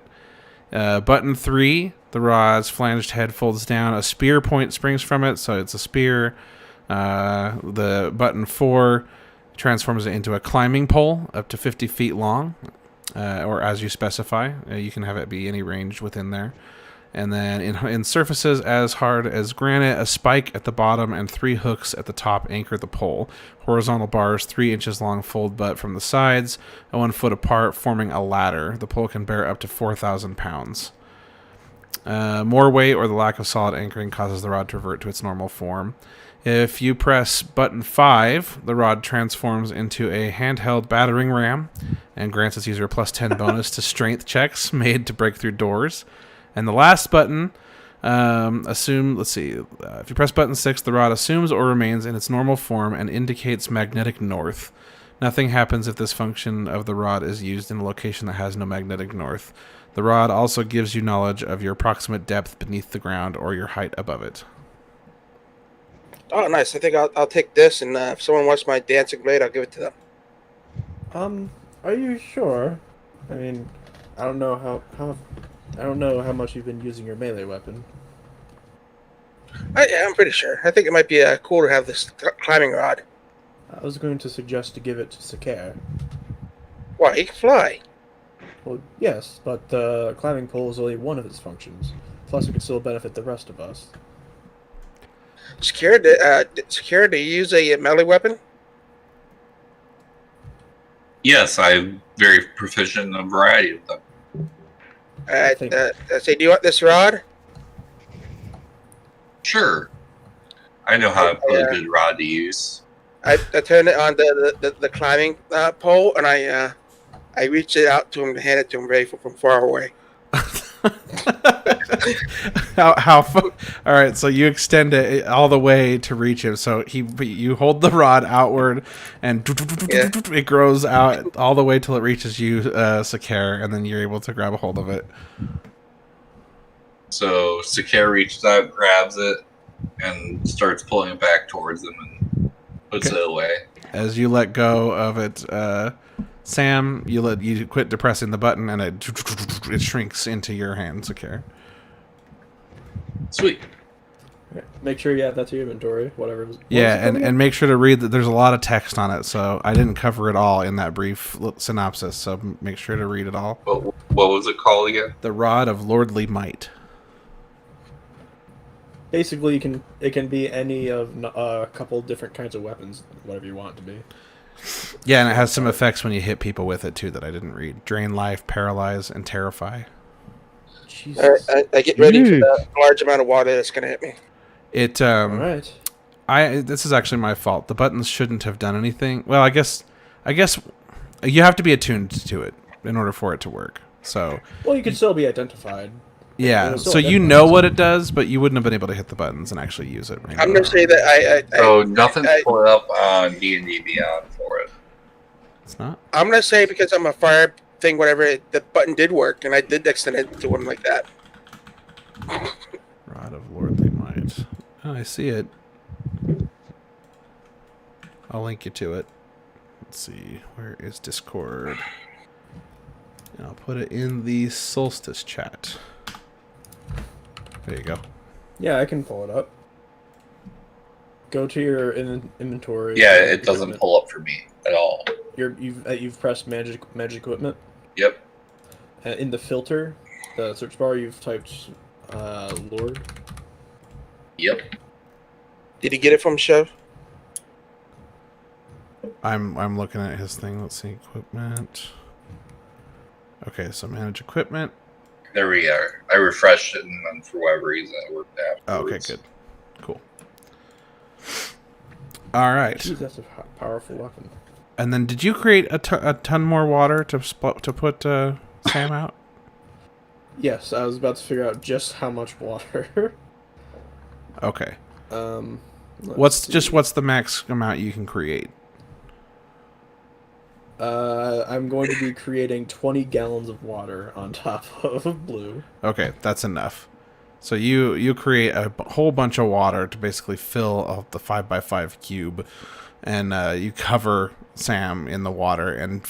Button 3, the rod's flanged head folds down, a spear point springs from it, so it's a spear. The button 4 transforms it into a climbing pole up to 50 feet long. Or as you specify, you can have it be any range within there. And then in surfaces as hard as granite, a spike at the bottom and 3 hooks at the top anchor the pole. Horizontal bars 3 inches long fold butt from the sides, 1 foot apart, forming a ladder. The pole can bear up to 4,000 pounds. More weight or the lack of solid anchoring causes the rod to revert to its normal form. If you press button 5, the rod transforms into a handheld battering ram and grants its user a +10 bonus to strength checks made to break through doors. And the last button, if you press button 6, the rod assumes or remains in its normal form and indicates magnetic north. Nothing happens if this function of the rod is used in a location that has no magnetic north. The rod also gives you knowledge of your approximate depth beneath the ground or your height above it. Oh, nice. I think I'll take this, and if someone wants my dancing blade, I'll give it to them. Are you sure? I mean, I don't know how much you've been using your melee weapon. Yeah, I'm pretty sure. I think it might be cool to have this climbing rod. I was going to suggest to give it to Sakar. Why? He can fly. Well, yes, but the climbing pole is only one of its functions. Plus, it could still benefit the rest of us. Secure, do you use a melee weapon? Yes, I'm very proficient in a variety of them. I say, do you want this rod? Sure. I know how to put a good rod to use. I turn it on the climbing pole, and I reach it out to him to hand it to him very from far away. How all right, so you extend it all the way to reach him. So you hold the rod outward, and it grows out all the way till it reaches you, Sakar, and then you're able to grab a hold of it. So Sakar reaches out, grabs it, and starts pulling it back towards him and puts it away. As you let go of it, Sam, you quit depressing the button, and it shrinks into your hands. Okay. Sweet. Okay. Make sure you add that to your inventory, whatever. Yeah, and make sure to read that. There's a lot of text on it, so I didn't cover it all in that brief synopsis. So make sure to read it all. What was it called again? The Rod of Lordly Might. Basically, it can be any of a couple different kinds of weapons, whatever you want it to be. Yeah, and it has some effects when you hit people with it too that I didn't read. Drain life, paralyze, and terrify. Jesus. I get ready for that large amount of water that's gonna hit me. It All right. This is actually my fault. The buttons shouldn't have done anything. Well, I guess you have to be attuned to it in order for it to work. So. Well, you can still be identified. Yeah, so you know what it does, but you wouldn't have been able to hit the buttons and actually use it. I'm gonna say that So nothing's put up on D&D Beyond for it. It's not. I'm gonna say because I'm a fire thing, whatever. The button did work, and I did extend it to him like that. Rod of Lordly Might. Oh, I see it. I'll link you to it. Let's see. Where is Discord? And I'll put it in the Solstice chat. There you go. Yeah, I can pull it up. Go to your inventory. Yeah, it doesn't pull up for me at all. You've pressed magic equipment. Yep. In the filter, the search bar, you've typed Lord. Yep. Did he get it from Chev? I'm looking at his thing. Let's see, equipment. Okay, so manage equipment. There we are. I refreshed it, and then for whatever reason, it worked afterwards. Oh, okay, good. Cool. All right. Jeez, that's a powerful weapon. And then, did you create a ton more water to put Sam out? Yes, I was about to figure out just how much water. Okay. What's the max amount you can create? I'm going to be creating 20 gallons of water on top of blue. Okay, that's enough. So you create a whole bunch of water to basically fill the 5x5 cube, and you cover Sam in the water, and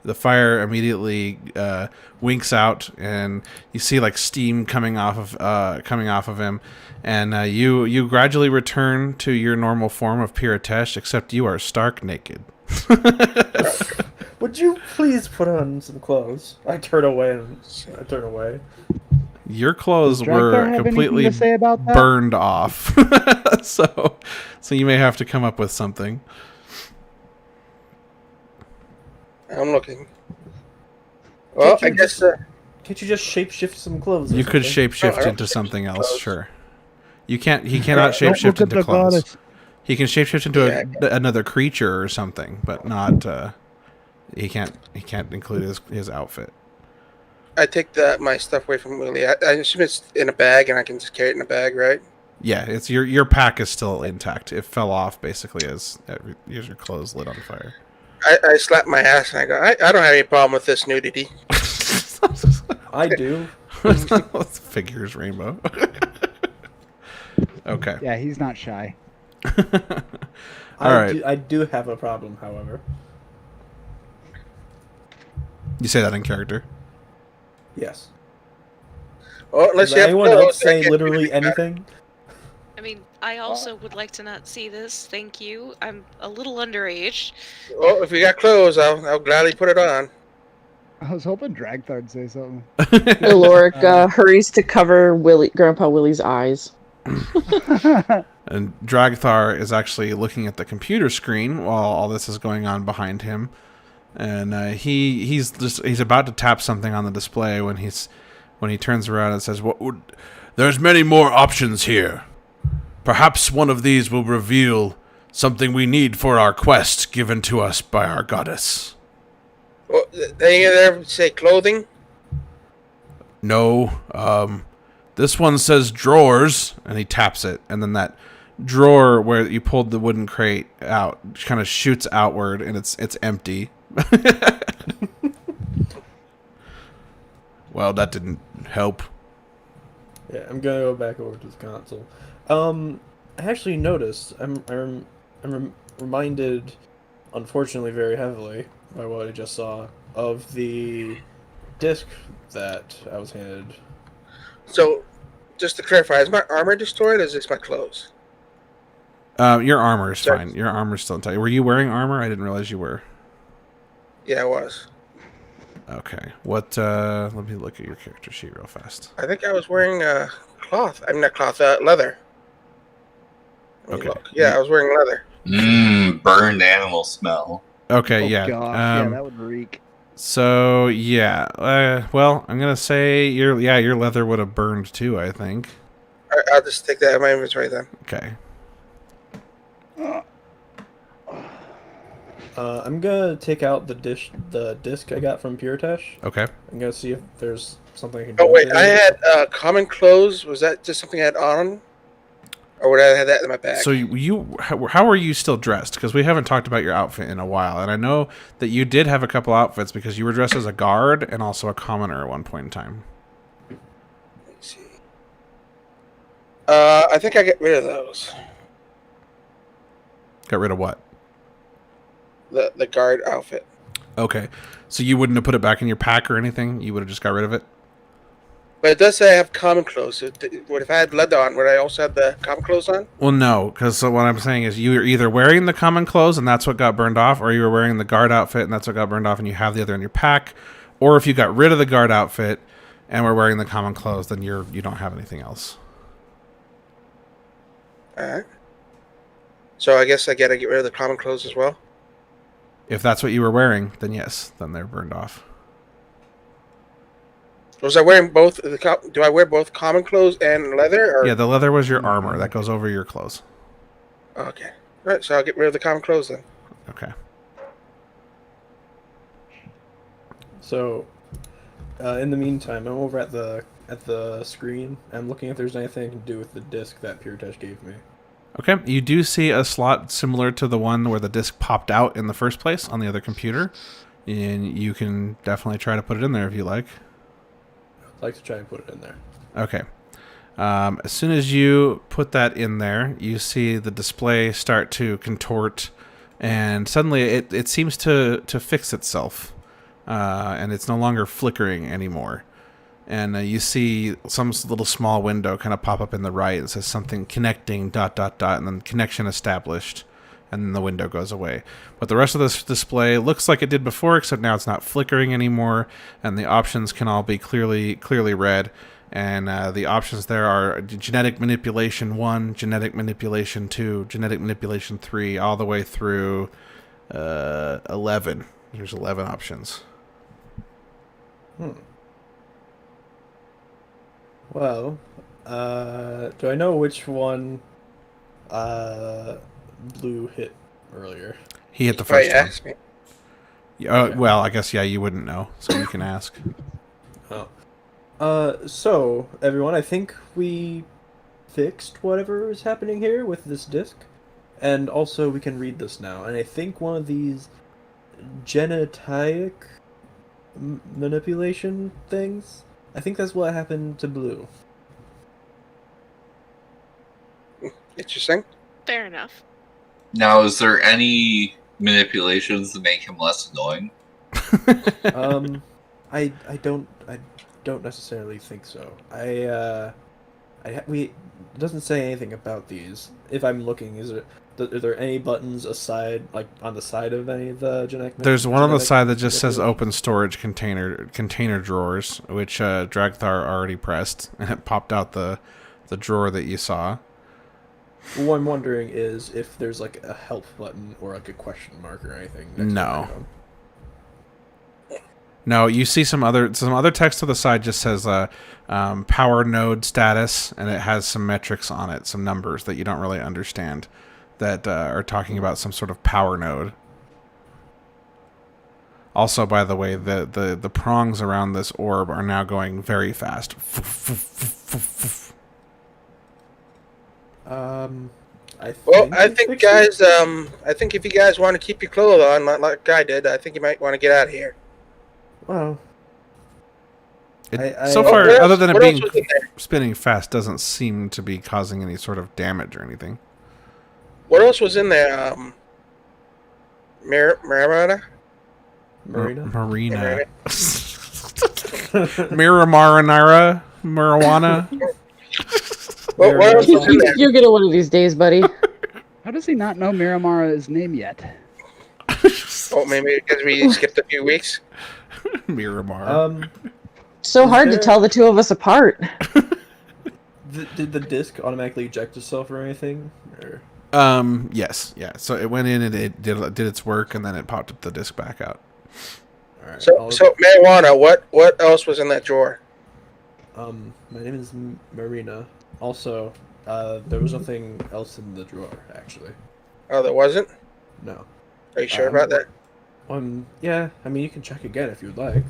the fire immediately winks out, and you see like steam coming off of him, and you gradually return to your normal form of Piratesh, except you are stark naked. Would you please put on some clothes? I turn away. Your clothes were completely burned off, so you may have to come up with something. I'm looking. Well, I guess. Can't you just shapeshift some clothes? You could shapeshift into something else, sure. You can't. He cannot shapeshift into clothes. He can shapeshift into another creature or something, but not. He can't include his outfit. I take my stuff away from Willie. I assume it's in a bag, and I can just carry it in a bag, right? Yeah, it's your pack is still intact. It fell off basically as your clothes lit on fire. I slap my ass and I go, I don't have any problem with this nudity. I do. Figures, Rainbow. Okay. Yeah, he's not shy. All right. I do have a problem, however. You say that in character? Yes. Well, unless Does you have anyone clothes, else say literally anything? I mean, I also would like to not see this. Thank you. I'm a little underage. Well, if we got clothes, I'll gladly put it on. I was hoping Dragthard would say something. Aloric hurries to cover Grandpa Willie's eyes. And Dragthar is actually looking at the computer screen while all this is going on behind him, and he's about to tap something on the display when he turns around and says, "There's many more options here. Perhaps one of these will reveal something we need for our quest given to us by our goddess." Well, they ever say clothing? No, this one says drawers, and he taps it, and then that drawer where you pulled the wooden crate out kind of shoots outward, and it's empty. Well, that didn't help. Yeah, I'm gonna go back over to the console. I actually noticed. I'm reminded, unfortunately, very heavily by what I just saw of the disc that I was handed. So, just to clarify, is my armor destroyed or is this my clothes? Your armor is fine. Your armor's still intact. Were you wearing armor? I didn't realize you were. Yeah, I was. Okay. What? Let me look at your character sheet real fast. I think I was wearing cloth. I mean, not cloth, leather. Okay. Look. Yeah, I was wearing leather. Burned animal smell. Okay. Oh, yeah. gosh, yeah, that would reek. So yeah. Well, I'm gonna say your leather would have burned too. I think. I'll just take that in my inventory then. Okay. I'm gonna take out the disc I got from Puritesh. Okay. I'm gonna see if there's something I can do. Oh wait, with it. I had common clothes. Was that just something I had on, or would I have that in my bag? So how are you still dressed? Because we haven't talked about your outfit in a while, and I know that you did have a couple outfits because you were dressed as a guard and also a commoner at one point in time. Let me see. I think I get rid of those. Got rid of what? The guard outfit. Okay. So you wouldn't have put it back in your pack or anything? You would have just got rid of it? But it does say I have common clothes. What if I had leather on? Would I also have the common clothes on? Well, no, because what I'm saying is you were either wearing the common clothes and that's what got burned off, or you were wearing the guard outfit and that's what got burned off and you have the other in your pack, or if you got rid of the guard outfit and were wearing the common clothes, then you don't have anything else. Alright. So I guess I gotta get rid of the common clothes as well? If that's what you were wearing, then yes, then they're burned off. Was I wearing both? Do I wear both common clothes and leather? Or? Yeah, the leather was your armor. That goes over your clothes. Okay. All right, so I'll get rid of the common clothes then. Okay. So, in the meantime, I'm over at the screen. I'm looking if there's anything I can do with the disc that Puritesh gave me. Okay, you do see a slot similar to the one where the disc popped out in the first place on the other computer, and you can definitely try to put it in there if you like. I'd like to try and put it in there. Okay. As soon as you put that in there, you see the display start to contort, and suddenly it seems to fix itself, and it's no longer flickering anymore. And you see some little small window kind of pop up in the right. It says something connecting ... and then connection established, and then the window goes away. But the rest of this display looks like it did before, except now it's not flickering anymore, and the options can all be clearly read. And the options there are genetic manipulation 1, genetic manipulation 2, genetic manipulation 3, all the way through 11. There's 11 options. Well, do I know which one Blue hit earlier? He hit the first one. Ask me. Okay. Well, I guess, yeah, you wouldn't know, so you can ask. So, everyone, I think we fixed whatever is happening here with this disc. And also, we can read this now. And I think one of these genetic manipulation things, I think that's what happened to Blue. Interesting. Fair enough. Now, is there any manipulations that make him less annoying? I don't necessarily think so. It doesn't say anything about these. If I'm looking, are there any buttons aside, like on the side of any of the genetic? There's one on the side that just says open storage container drawers, which Dragthar already pressed, and it popped out the drawer that you saw. What I'm wondering is if there's like a help button or like a question mark or anything. No. No, you see some other text to the side just says power node status, and it has some metrics on it, some numbers that you don't really understand that are talking about some sort of power node. Also, by the way, the prongs around this orb are now going very fast. I think guys, I think if you guys want to keep your clothes on, like I did, I think you might want to get out of here. Wow. So far, other than it being spinning fast, doesn't seem to be causing any sort of damage or anything. What else was in there? Marijuana? Marina. Marina. Miramarinara. Marijuana. What else was in there? You'll get it one of these days, buddy. How does he not know Miramara's name yet? Oh, maybe because we skipped a few weeks. Miramar. So hard to tell the two of us apart. Did the disc automatically eject itself or anything? Or? Yes, yeah. So it went in and it did its work, and then it popped the disc back out. All right. So marijuana. What else was in that drawer? My name is Marina. Also, there was nothing else in the drawer actually. Oh, there wasn't? No. Are you sure about that? Yeah. I mean, you can check again if you'd like.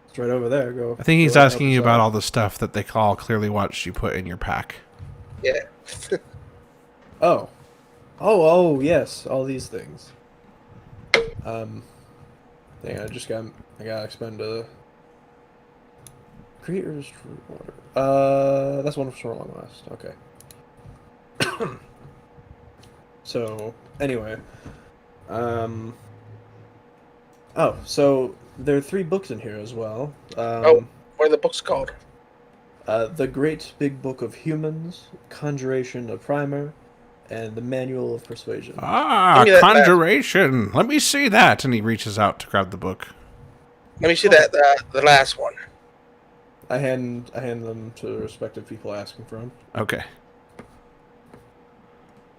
It's right over there. Go. I think he's asking you about all the stuff that they all clearly watched you put in your pack. Yeah. Oh, yes, all these things. Dang, I gotta expend a creator's water. That's one for long last. Okay. So anyway, so there are 3 books in here as well. What are the books called? The Great Big Book of Humans, Conjuration, a Primer, and the Manual of Persuasion. Conjuration! Let me see that! And he reaches out to grab the book. Let me see that, the last one. I hand them to the respective people asking for them. Okay.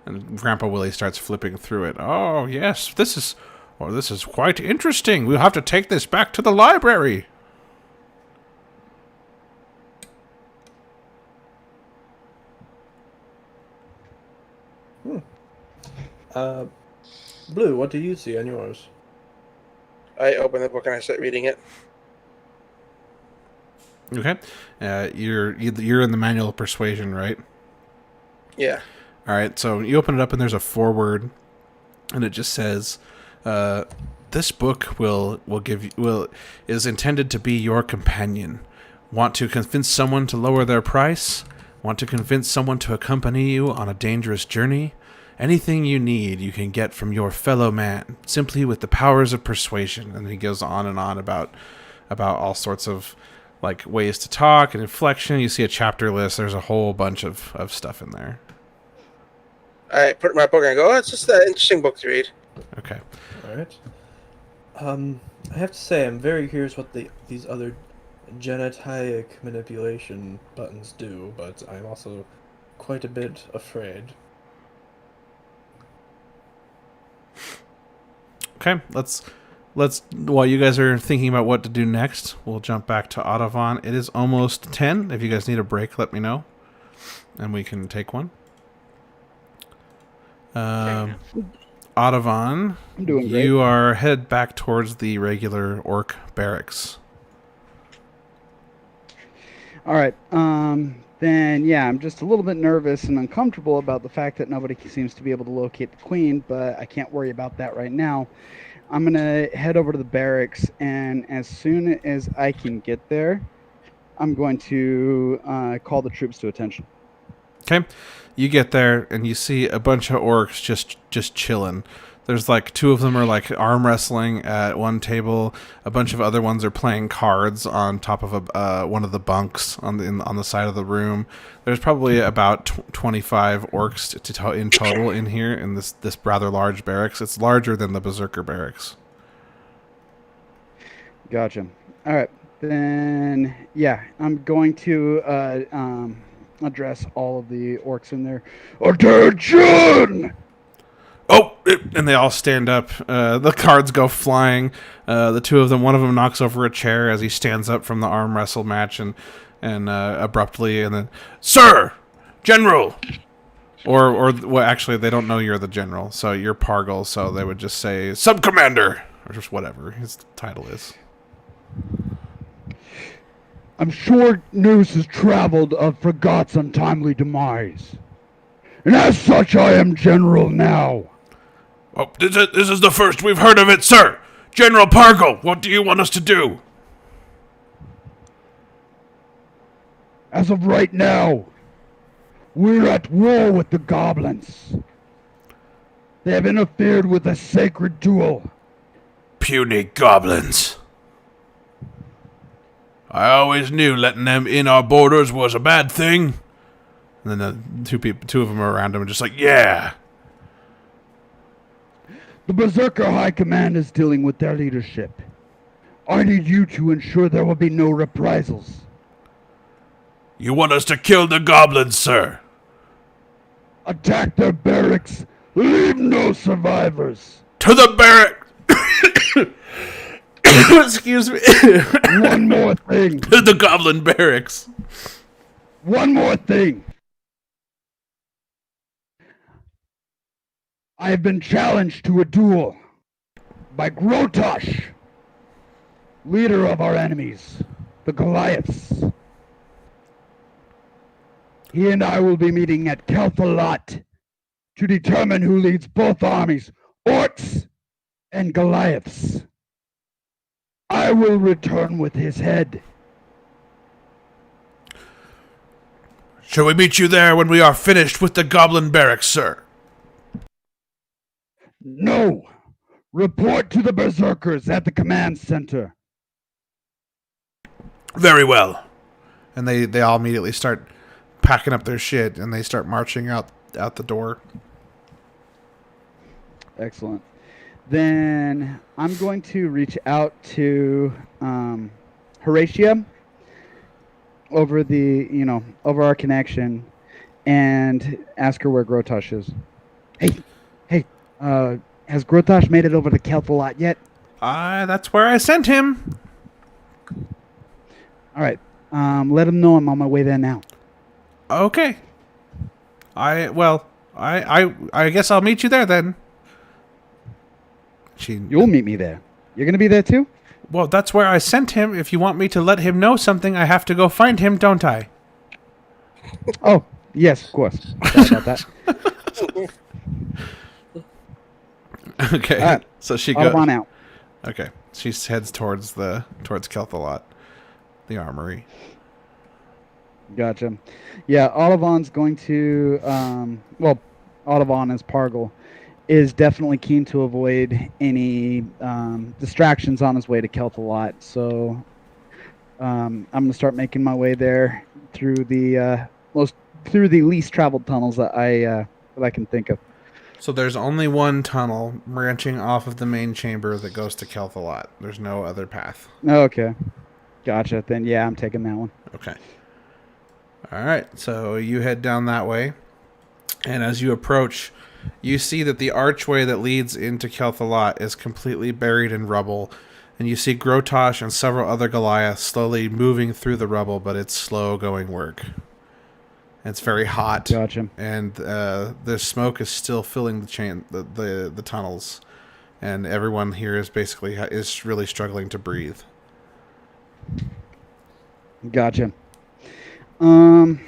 And Grandpa Willie starts flipping through it. Oh, yes, this is quite interesting. We'll have to take this back to the library. Blue, what do you see on yours? I open the book and I start reading it. Okay. You're in the Manual of Persuasion, right? Yeah. All right. So you open it up and there's a foreword, and it just says, "This book is intended to be your companion. Want to convince someone to lower their price? Want to convince someone to accompany you on a dangerous journey? Anything you need, you can get from your fellow man, simply with the powers of persuasion." And he goes on and on about all sorts of like ways to talk and inflection. You see a chapter list. There's a whole bunch of stuff in there. I put it in my book and I go, it's just an interesting book to read. Okay. All right. I have to say, I'm very curious what these other genetic manipulation buttons do, but I'm also quite a bit afraid. Okay, let's while you guys are thinking about what to do next, we'll jump back to Audubon. It is almost 10. If you guys need a break, let me know, and we can take one. Audubon, I'm doing great. You are headed back towards the regular orc barracks. All right. Then, yeah, I'm just a little bit nervous and uncomfortable about the fact that nobody seems to be able to locate the queen, but I can't worry about that right now. I'm going to head over to the barracks, and as soon as I can get there, I'm going to call the troops to attention. Okay. You get there, and you see a bunch of orcs just chilling. There's like 2 of them are like arm wrestling at one table. A bunch of other ones are playing cards on top of one of the bunks on the side of the room. There's probably about 25 orcs in total in here in this rather large barracks. It's larger than the Berserker barracks. Gotcha. All right. Then, yeah, I'm going to address all of the orcs in there. Attention! Oh, and they all stand up. The cards go flying. The 2 of them, one of them knocks over a chair as he stands up from the arm wrestle match and abruptly, and then, "Sir, General," or well, actually, they don't know you're the general, so you're Pargle, so they would just say Sub-Commander or just whatever his title is. I'm sure news has traveled of Fregat's untimely demise, and as such, I am General now. Oh, this is the first we've heard of it, sir. General Pargle, what do you want us to do? As of right now, we're at war with the goblins. They have interfered with a sacred duel. Puny goblins. I always knew letting them in our borders was a bad thing. And then two of them are around him and just like, yeah. The Berserker High Command is dealing with their leadership. I need you to ensure there will be no reprisals. You want us to kill the goblins, sir? Attack their barracks. Leave no survivors. To the barracks! Excuse me. One more thing. To the goblin barracks. One more thing. I have been challenged to a duel by Grotosh, leader of our enemies, the Goliaths. He and I will be meeting at Kel'Thalat to determine who leads both armies, Orcs and Goliaths. I will return with his head. Shall we meet you there when we are finished with the goblin barracks, sir? No! Report to the Berserkers at the command center. Very well. And they all immediately start packing up their shit and they start marching out the door. Excellent. Then I'm going to reach out to Horatia over over our connection and ask her where Grotosh is. Hey, has Grotosh made it over to Kel'Thalat yet? That's where I sent him. All right. Let him know I'm on my way there now. Okay. I guess I'll meet you there then. You'll meet me there. You're going to be there too? Well, that's where I sent him. If you want me to let him know something, I have to go find him, don't I? Oh, yes, of course. Sorry about that. Okay. Right. So she goes on out. Okay. She heads towards Kel'Thalat, the armory. Gotcha. Yeah, Audubon's going to Audubon as Pargle is definitely keen to avoid any distractions on his way to Kel'Thalat. So I'm going to start making my way there through the least traveled tunnels that I can think of. So there's only one tunnel branching off of the main chamber that goes to Kel'Thalat. There's no other path. Okay. Gotcha. Then yeah, I'm taking that one. Okay. All right. So you head down that way. And as you approach, you see that the archway that leads into Kel'Thalat is completely buried in rubble. And you see Grotosh and several other Goliaths slowly moving through the rubble, but it's slow going work. It's very hot. Gotcha. And the smoke is still filling the tunnels. And everyone here is really struggling to breathe. Gotcha. All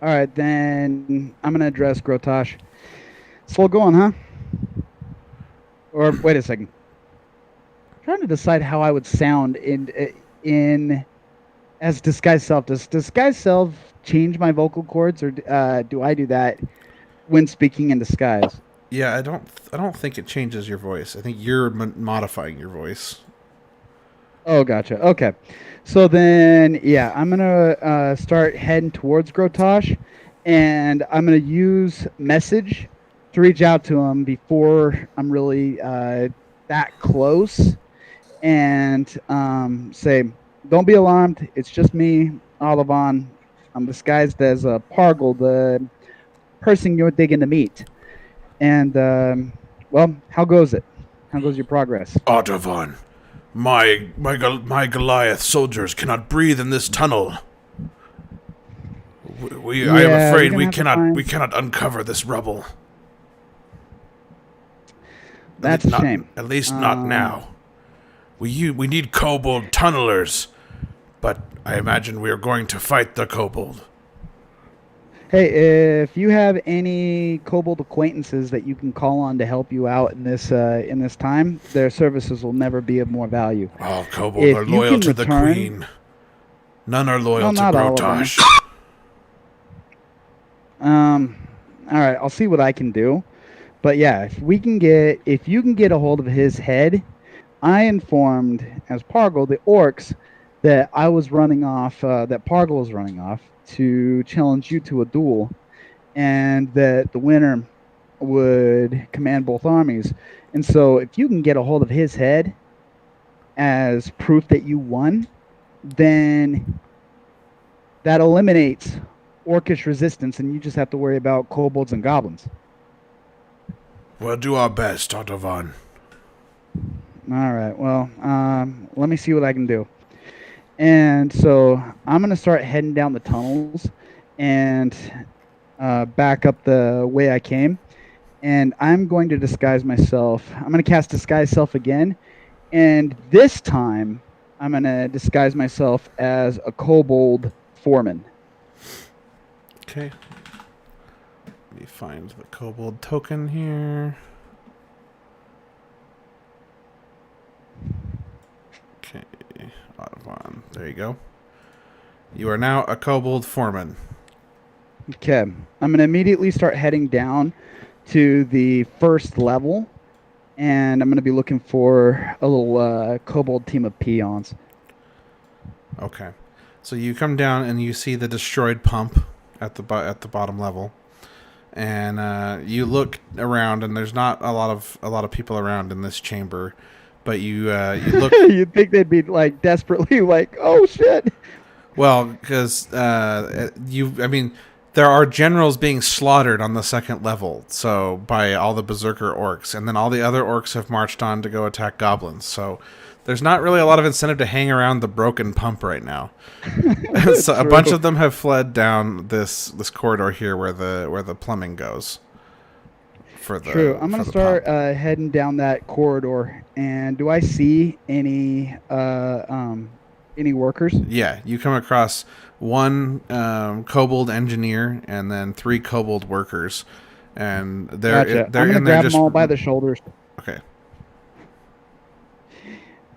right, then I'm going to address Grotosh. Slow going, huh? Or wait a second. I'm trying to decide how I would sound in as disguised self. Does disguised self change my vocal cords, or do I do that when speaking in disguise? Yeah, I don't think it changes your voice. I think you're modifying your voice. Oh, gotcha. Okay. So then, yeah, I'm going to start heading towards Grotosh, and I'm going to use message to reach out to him before I'm really that close, and say, don't be alarmed. It's just me, Audubon. I'm disguised as Pargle, the person you're digging to meet. And, well, how goes it? How goes your progress? Audubon. My Goliath soldiers cannot breathe in this tunnel. I am afraid we cannot uncover this rubble. That's a shame. At least not now. We need kobold tunnelers, but I imagine we are going to fight the kobold. Hey, if you have any kobold acquaintances that you can call on to help you out in this time, their services will never be of more value. All kobold are loyal to the queen. None are loyal to Grotosh. All right, I'll see what I can do. But yeah, if you can get a hold of his head, I informed as Pargle the orcs that I was running off, that Pargle was running off to challenge you to a duel, and that the winner would command both armies. And so, if you can get a hold of his head as proof that you won, then that eliminates orcish resistance, and you just have to worry about kobolds and goblins. We'll do our best, Ottovan. All right. Well, let me see what I can do. And so I'm going to start heading down the tunnels and back up the way I came. And I'm going to disguise myself. I'm going to cast Disguise Self again. And this time, I'm going to disguise myself as a kobold foreman. Okay. Let me find the kobold token here. Okay. Ottovan. There you go. You are now a kobold foreman. Okay. I'm going to immediately start heading down to the first level. And I'm going to be looking for a little kobold team of peons. Okay. So you come down and you see the destroyed pump at the bottom level. And you look around, and there's not a lot of people around in this chamber, but you look. You'd think they'd be like desperately like, oh shit. Well, because there are generals being slaughtered on the second level, so by all the berserker orcs, and then all the other orcs have marched on to go attack goblins. So there's not really a lot of incentive to hang around the broken pump right now. So a bunch of them have fled down this corridor here where the plumbing goes. True. I'm going to start heading down that corridor. And do I see any workers? Yeah, you come across one kobold engineer and then 3 kobold workers, and they're gotcha. they're I'm in gonna there grab just them all by the shoulders. Okay.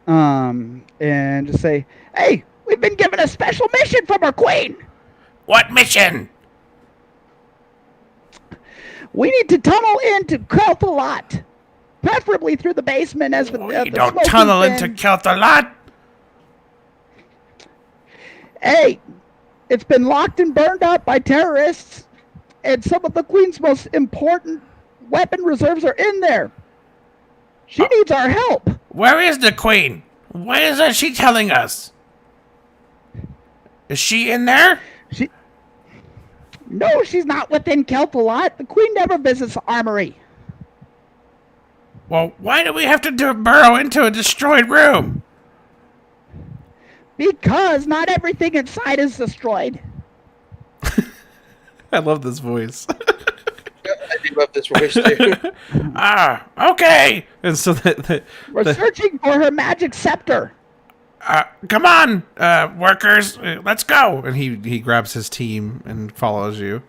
And just say, hey, we've been given a special mission from our queen. What mission? We need to tunnel into Kel'Thalat, preferably through the basement as the You don't tunnel into Kel'Thalat. Hey, it's been locked and burned up by terrorists, and some of the queen's most important weapon reserves are in there. She needs our help. Where is the queen? What is she telling us? Is she in there? No, she's not within Kel'Thalat. The queen never visits the armory. Well, why do we have to burrow into a destroyed room? Because not everything inside is destroyed. I love this voice. I do love this voice too. Okay. And so we're searching for her magic scepter. Come on, workers, let's go. And he grabs his team and follows you.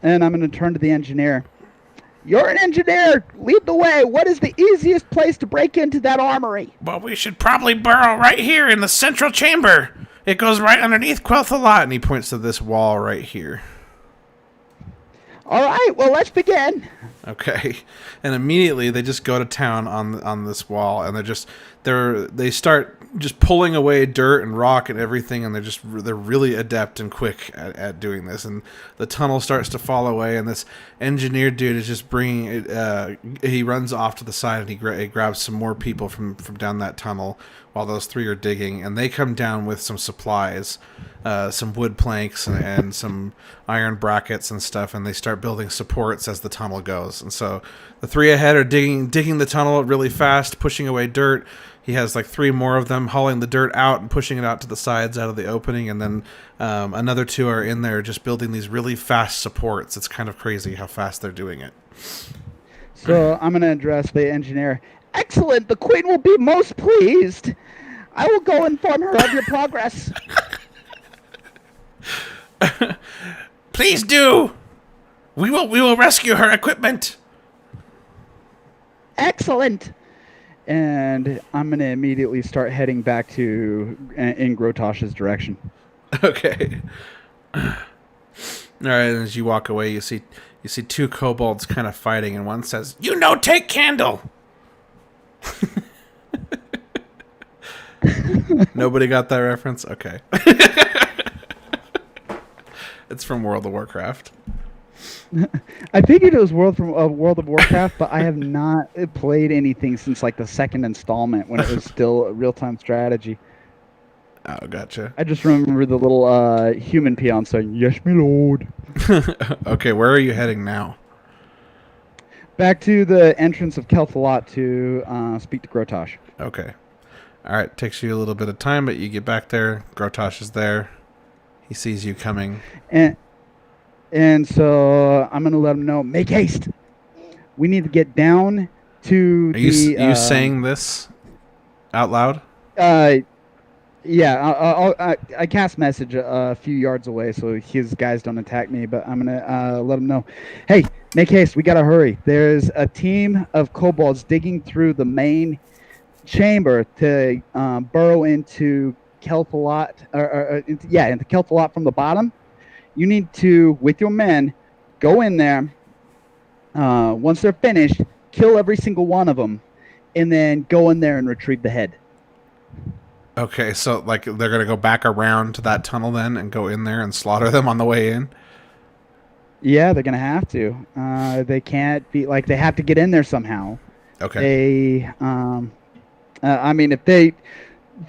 And I'm going to turn to the engineer. You're an engineer. Lead the way. What is the easiest place to break into that armory? Well, we should probably burrow right here in the central chamber. It goes right underneath Quel'Thalat, and he points to this wall right here. All right, well, let's begin. Okay. And immediately they just go to town on this wall, and they start just pulling away dirt and rock and everything, and they're really adept and quick at doing this. And the tunnel starts to fall away, and this engineer dude is just bringing it. He runs off to the side, and he grabs some more people from down that tunnel while those 3 are digging, and they come down with some supplies, some wood planks and some iron brackets and stuff, and they start building supports as the tunnel goes. And so the 3 ahead are digging the tunnel really fast, pushing away dirt. He has like 3 more of them hauling the dirt out and pushing it out to the sides out of the opening, and then another 2 are in there just building these really fast supports. It's kind of crazy how fast they're doing it. So I'm going to address the engineer. Excellent. The queen will be most pleased. I will go inform her of your progress. Please do. We will rescue her equipment. Excellent. And I'm going to immediately start heading back in Grotosh's direction. Okay. All right, and as you walk away, you see You see two kobolds kind of fighting, and one says, take candle! Nobody got that reference? Okay. It's from World of Warcraft. I figured it was World of Warcraft, but I have not played anything since like the second installment when it was still a real-time strategy. Oh, gotcha. I just remember the little human peon saying, "Yes, my lord." Okay, where are you heading now? Back to the entrance of Kel'Thalat to speak to Grotosh. Okay. All right, takes you a little bit of time, but you get back there. Grotosh is there. He sees you coming. And so I'm going to let him know, make haste. We need to get down to Are you saying this out loud? Yeah, I cast message a few yards away so his guys don't attack me, but I'm going to let him know. Hey, make haste. We got to hurry. There's a team of kobolds digging through the main chamber to burrow into Kel'Thalat, into Kel'Thalat from the bottom. You need to, with your men, go in there. Once they're finished, kill every single one of them, and then go in there and retrieve the head. Okay, so like they're gonna go back around to that tunnel then and go in there and slaughter them on the way in. Yeah, they're gonna have to. They can't be like they have to get in there somehow. Okay. I mean, if they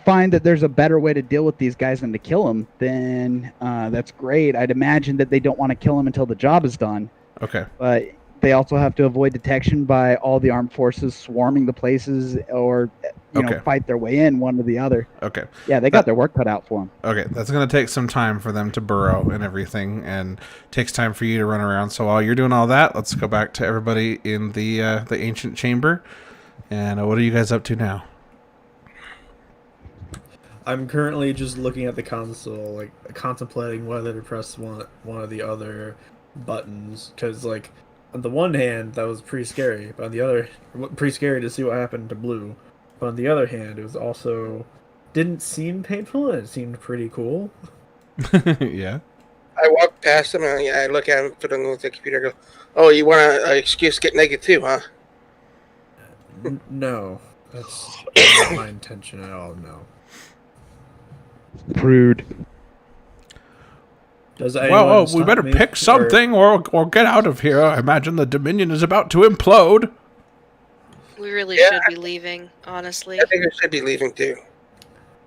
find that there's a better way to deal with these guys than to kill them, then that's great. I'd imagine that they don't want to kill them until the job is done. Okay. But they also have to avoid detection by all the armed forces swarming the places or, you know, fight their way in, one or the other. Okay. Yeah, they got their work cut out for them. Okay, that's going to take some time for them to burrow and everything, and takes time for you to run around. So while you're doing all that, let's go back to everybody in the ancient chamber. And what are you guys up to now? I'm currently just looking at the console, like contemplating whether to press one of the other buttons, because like on the one hand that was pretty scary, but on the other, pretty scary to see what happened to Blue. But on the other hand, it was also didn't seem painful, and it seemed pretty cool. Yeah. I walk past him and I look at him, put him with the computer. And go, "Oh, you want an excuse to get naked too, huh?" No, that's not my intention at all. No. Prude. Well, we better pick something or get out of here. I imagine the Dominion is about to implode. We really should be leaving, honestly. I think we should be leaving too.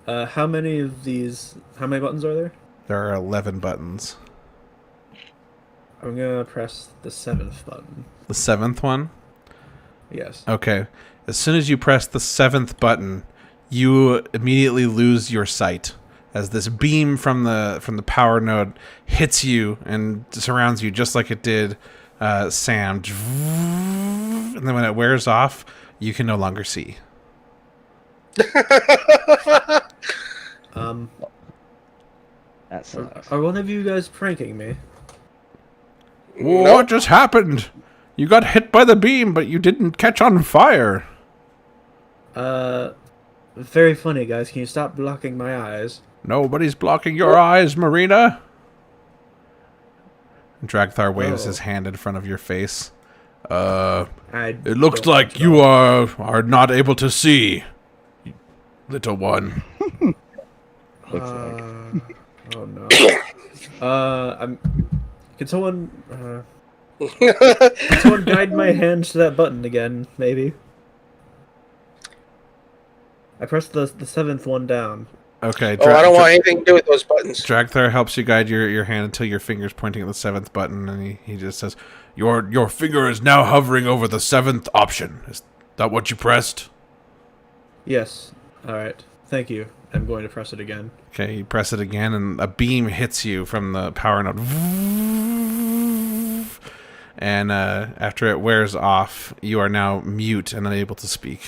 How many buttons are there? There are 11 buttons. I'm gonna press the 7th button. The 7th one? Yes. Okay. As soon as you press the 7th button, you immediately lose your sight as this beam from the power node hits you and surrounds you just like it did Sam. And then when it wears off, you can no longer see. That sucks. Are one of you guys pranking me? What just happened? You got hit by the beam, but you didn't catch on fire. Very funny, guys. Can you stop blocking my eyes? Nobody's blocking your eyes, Marina. Dragthar waves his hand in front of your face. It looks like you are not able to see, little one. Oh no. Can someone guide my hand to that button again, maybe? I pressed the 7th one down. Okay. I don't want anything to do with those buttons. Dragthar helps you guide your hand until your finger's pointing at the 7th button, and he just says, Your finger is now hovering over the 7th option. Is that what you pressed? Yes. Alright. Thank you. I'm going to press it again. Okay, you press it again, and a beam hits you from the power node. And after it wears off, you are now mute and unable to speak.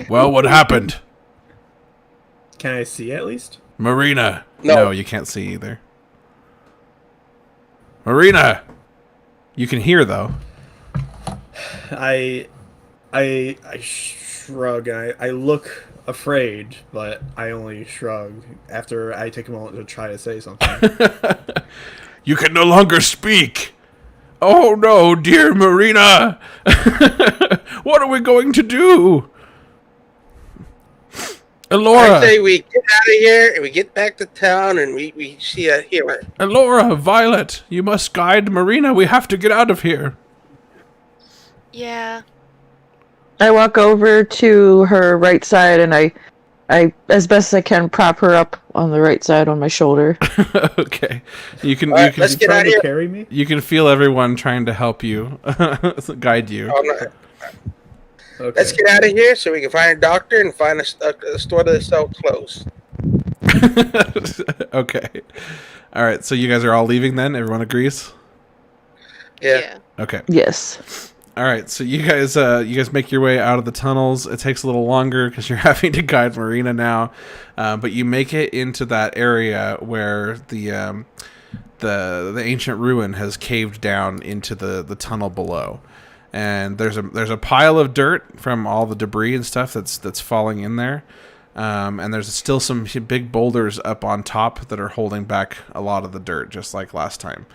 Well, what happened? Can I see at least? Marina. No, you can't see either. Marina. You can hear though. I shrug and I look afraid, but I only shrug after I take a moment to try to say something. You can no longer speak. Oh no, dear Marina! What are we going to do? Elora! I say we get out of here and we get back to town and we see a hero. Elora, Violet, you must guide Marina. We have to get out of here. Yeah. I walk over to her right side and I as best as I can prop her up on the right side on my shoulder. Okay. You can Let's get out of here. Carry me? You can feel everyone trying to help you, guide you. Oh, no. Okay. Let's get out of here so we can find a doctor and find a store that sells clothes. Okay. All right. So you guys are all leaving then? Everyone agrees? Yeah. Okay. Yes. All right. So you guys make your way out of the tunnels. It takes a little longer because you're having to guide Marina now, but you make it into that area where the ancient ruin has caved down into the tunnel below. And there's a pile of dirt from all the debris and stuff that's falling in there, and there's still some big boulders up on top that are holding back a lot of the dirt, just like last time.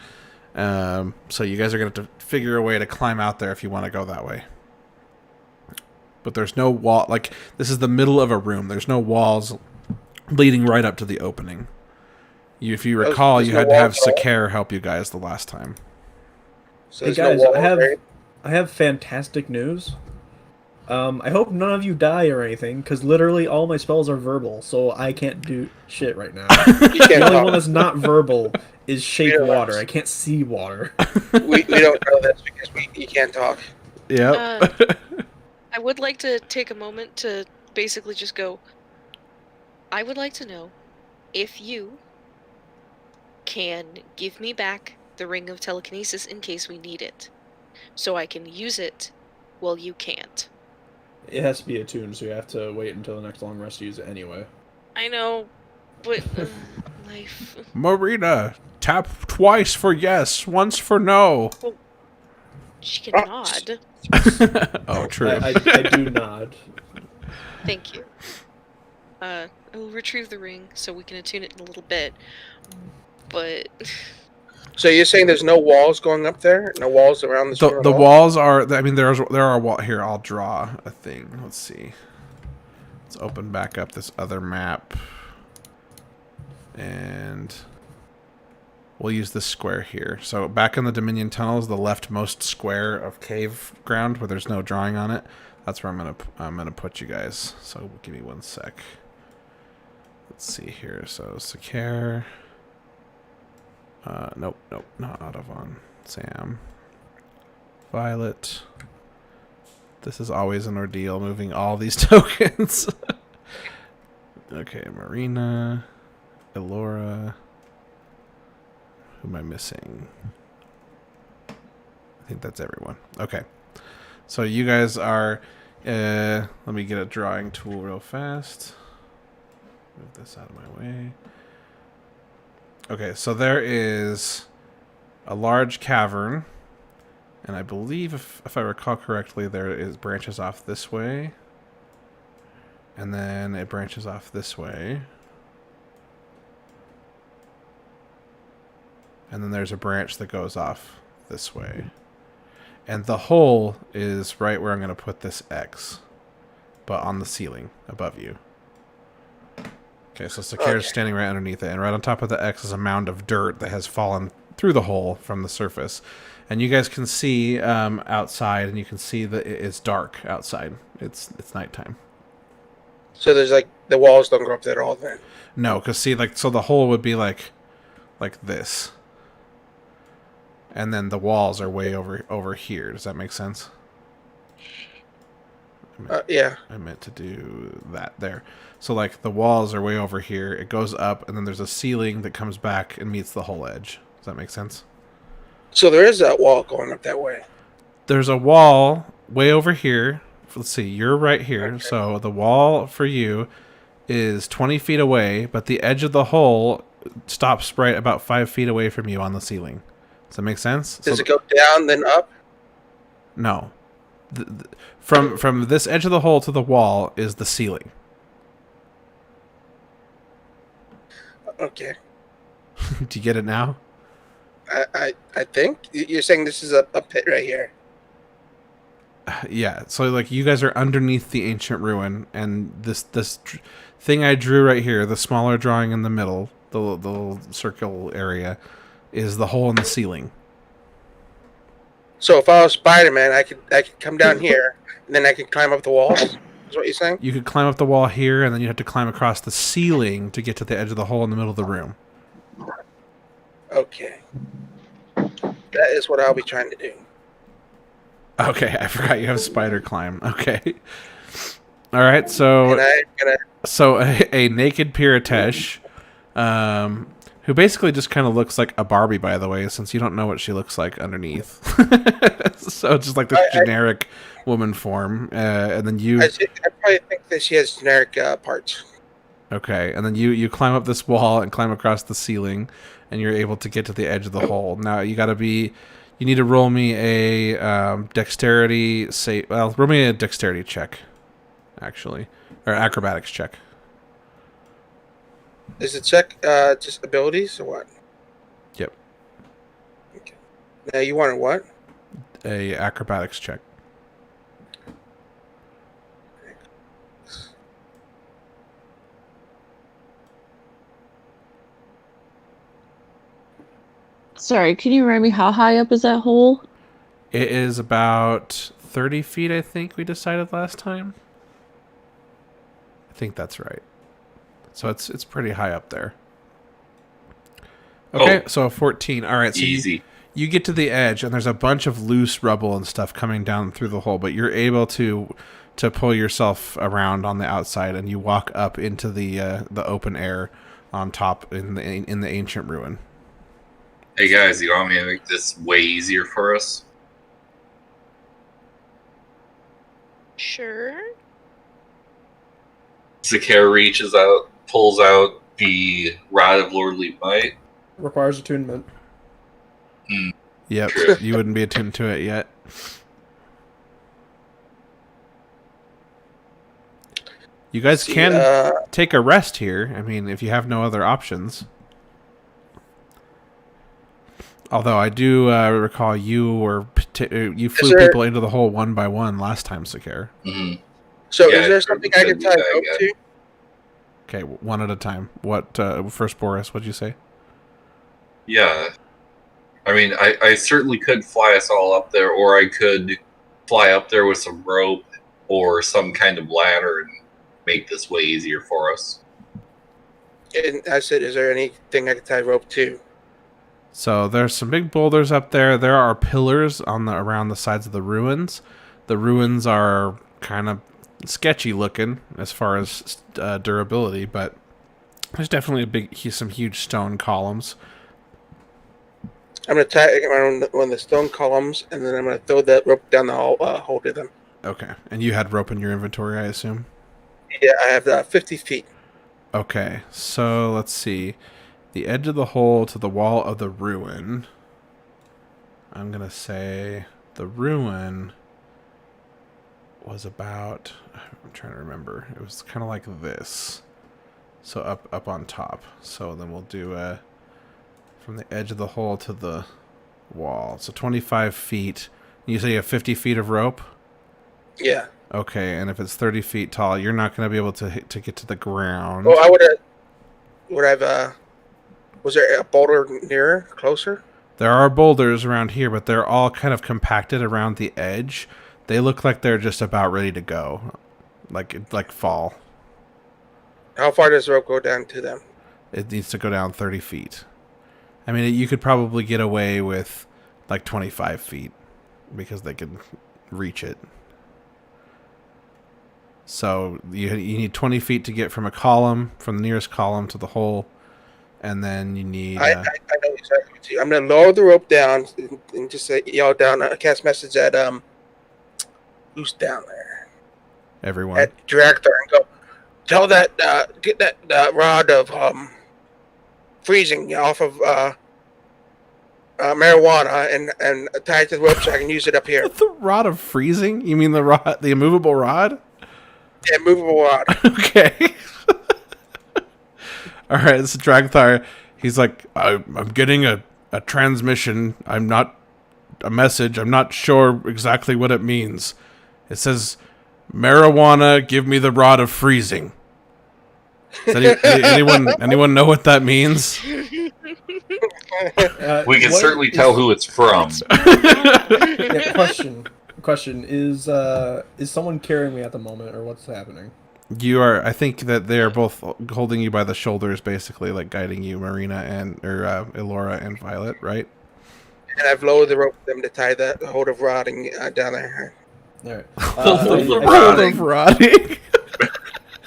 So you guys are going to have to figure a way to climb out there if you want to go that way. But there's no wall. Like, this is the middle of a room. There's no walls leading right up to the opening. If you recall, you had to have Sakare help you guys the last time. So Hey there's guys, no wall, right? I have fantastic news. I hope none of you die or anything, because literally all my spells are verbal, so I can't do shit right now. The only one that's not verbal is shape water. I can't see water. We don't know this because you can't talk. Yep. I would like to take a moment to basically just go, I would like to know if you can give me back the Ring of Telekinesis in case we need it, so I can use it while you can't. It has to be attuned, so you have to wait until the next long rest to use it anyway. I know, but life. Marina, tap twice for yes, once for no. Well, she can nod. Oh, true. I do nod. Thank you. I will retrieve the ring so we can attune it in a little bit, but... So you're saying there's no walls going up there? No walls around this room? The walls are. I mean, there are walls here. I'll draw a thing. Let's see. Let's open back up this other map, and we'll use this square here. So back in the Dominion tunnels, the leftmost square of cave ground where there's no drawing on it. That's where I'm gonna put you guys. So give me 1 sec. Let's see here. So Sakare. Nope, not Audavon. Sam. Violet. This is always an ordeal, moving all these tokens. Okay, Marina. Elora. Who am I missing? I think that's everyone. Okay. So you guys are... let me get a drawing tool real fast. Move this out of my way. Okay, so there is a large cavern, and I believe, if I recall correctly, there is branches off this way, and then it branches off this way, and then there's a branch that goes off this way, and the hole is right where I'm going to put this X, but on the ceiling above you. Okay, so Sakare's standing right underneath it, and right on top of the X is a mound of dirt that has fallen through the hole from the surface. And you guys can see outside, and you can see that it's dark outside. It's nighttime. So there's like the walls don't go up there at all then? No, because see, like, so the hole would be like this, and then the walls are way over here. Does that make sense? Yeah. I meant to do that there. So, like, the walls are way over here. It goes up, and then there's a ceiling that comes back and meets the whole edge. Does that make sense? So there is that wall going up that way? There's a wall way over here. Let's see. You're right here. Okay. So the wall for you is 20 feet away, but the edge of the hole stops right about 5 feet away from you on the ceiling. Does that make sense? Does it go down, then up? No. From this edge of the hole to the wall is the ceiling. Okay. Do you get it now? I think you're saying this is a pit right here. Yeah. So like you guys are underneath the ancient ruin, and this thing I drew right here, the smaller drawing in the middle, the little circle area, is the hole in the ceiling. So if I was Spider-Man, I could come down here, and then I could climb up the walls. Is what you're saying? You could climb up the wall here, and then you have to climb across the ceiling to get to the edge of the hole in the middle of the room. Okay. That is what I'll be trying to do. Okay, I forgot you have spider climb. Okay. All right, so And I'm gonna. so a naked Piratesh, who basically just kind of looks like a Barbie, by the way, since you don't know what she looks like underneath. So just like this generic woman form, and then you. I probably think that she has generic parts. Okay, and then you climb up this wall and climb across the ceiling, and you're able to get to the edge of the hole. Now you need to roll me a dexterity roll me a dexterity check, actually, or acrobatics check. Is it check just abilities or what? Yep. Okay. Now you want what? A acrobatics check. Sorry, can you remind me how high up is that hole? It is about 30 feet, I think we decided last time. I think that's right. So it's pretty high up there. Okay, so 14. All right, so easy. You get to the edge, and there's a bunch of loose rubble and stuff coming down through the hole, but you're able to pull yourself around on the outside, and you walk up into the open air on top in the ancient ruin. Hey guys, you want me to make this way easier for us? Sure. Zakar reaches out, pulls out the Rod of Lordly Might. Requires attunement. Yep, you wouldn't be attuned to it yet. You guys can take a rest here. I mean, if you have no other options. Although I do recall you flew people into the hole one by one last time, Zakar. Mm-hmm. So is there something I can tie rope to? Okay, one at a time. What first, Boris? What'd you say? Yeah. I mean, I certainly could fly us all up there, or I could fly up there with some rope or some kind of ladder and make this way easier for us. And I said, is there anything I can tie rope to? So there's some big boulders up there. There are pillars around the sides of the ruins. The ruins are kind of sketchy looking as far as durability, but there's definitely some huge stone columns. I'm going to tie it around one of the stone columns, and then I'm going to throw that rope down the hole to them. Okay. And you had rope in your inventory, I assume? Yeah, I have 50 feet. Okay. So let's see. The edge of the hole to the wall of the ruin. I'm going to say the ruin was about... I'm trying to remember. It was kind of like this. So up on top. So then we'll do... from the edge of the hole to the wall. So 25 feet. You say you have 50 feet of rope? Yeah. Okay, and if it's 30 feet tall, you're not going to be able to get to the ground. Well, I would have, was there a boulder nearer, closer? There are boulders around here, but they're all kind of compacted around the edge. They look like they're just about ready to go. Like fall. How far does the rope go down to them? It needs to go down 30 feet. I mean, you could probably get away with like 25 feet because they can reach it. So you need 20 feet to get from a column, from the nearest column to the hole, and then you need... I know exactly what you... I'm going to lower the rope down and just say, yell down, cast message at, who's down there? Everyone. At Director, and go, tell that, get that rod of, freezing off of marijuana and tie it to the rope so I can use it up here. The rod of freezing? You mean the immovable rod? Yeah, movable rod. Okay. All right, it's Dragthar. He's like, I'm getting a transmission. I'm not a message. I'm not sure exactly what it means. It says, marijuana, give me the rod of freezing. Does anyone know what that means? We can certainly tell who it's from. Yeah, question is someone carrying me at the moment, or what's happening? You are. I think that they are both holding you by the shoulders, basically, like guiding you, Marina Elora and Violet, right? And I've lowered the rope for them to tie the hold of rotting down there. All right. Hold of rotting.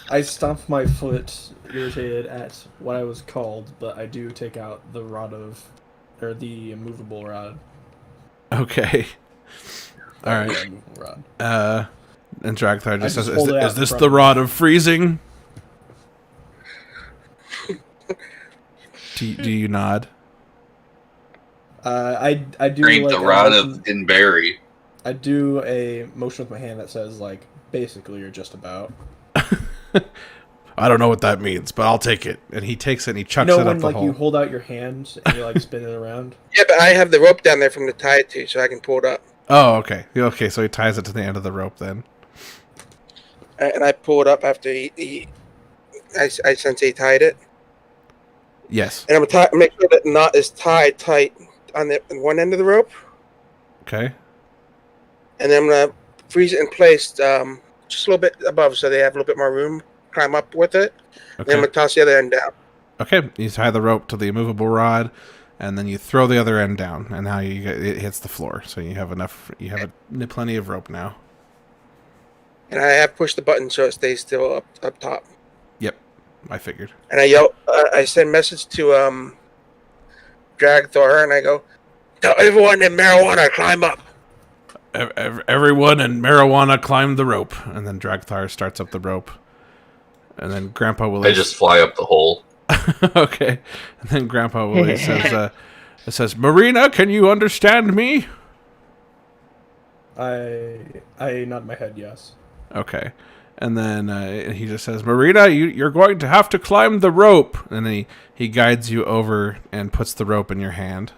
I stomped my foot, irritated at what I was called, but I do take out the the immovable rod. Okay. All right. Yeah, immovable rod. And Dragthar just says, hold it out "Is this in the front rod of freezing?" Do you nod? I do Drink like the rod of Inberry. I do a motion with my hand that says like basically you're just about. I don't know what that means, but I'll take it. And he takes it and he chucks it up when the like hole. you hold out your hand and you like spin it around. Yeah, but I have the rope down there from the tie to, so I can pull it up. Oh, okay. Okay, so he ties it to the end of the rope then. And I pull it up after I sense he tied it. Yes. And I'm gonna make sure that knot is tied tight on the one end of the rope. Okay. And then I'm gonna freeze it in place, just a little bit above, so they have a little bit more room. Climb up with it. Okay. Then I'm gonna toss the other end down. Okay. You tie the rope to the immovable rod, and then you throw the other end down, and now it hits the floor. So you have enough. You have plenty of rope now. And I have pushed the button so it stays still up top. Yep, I figured. And I yell. I send message to Dragthor, and I go, "Tell everyone in marijuana climb up." Everyone in marijuana climb the rope, and then Dragthar starts up the rope, and then Grandpa Willie. I just fly up the hole. Okay, and then Grandpa Willie says, "Marina, can you understand me?" I nod my head yes. Okay. And then he just says, Marina, you're going to have to climb the rope. And then he guides you over and puts the rope in your hand.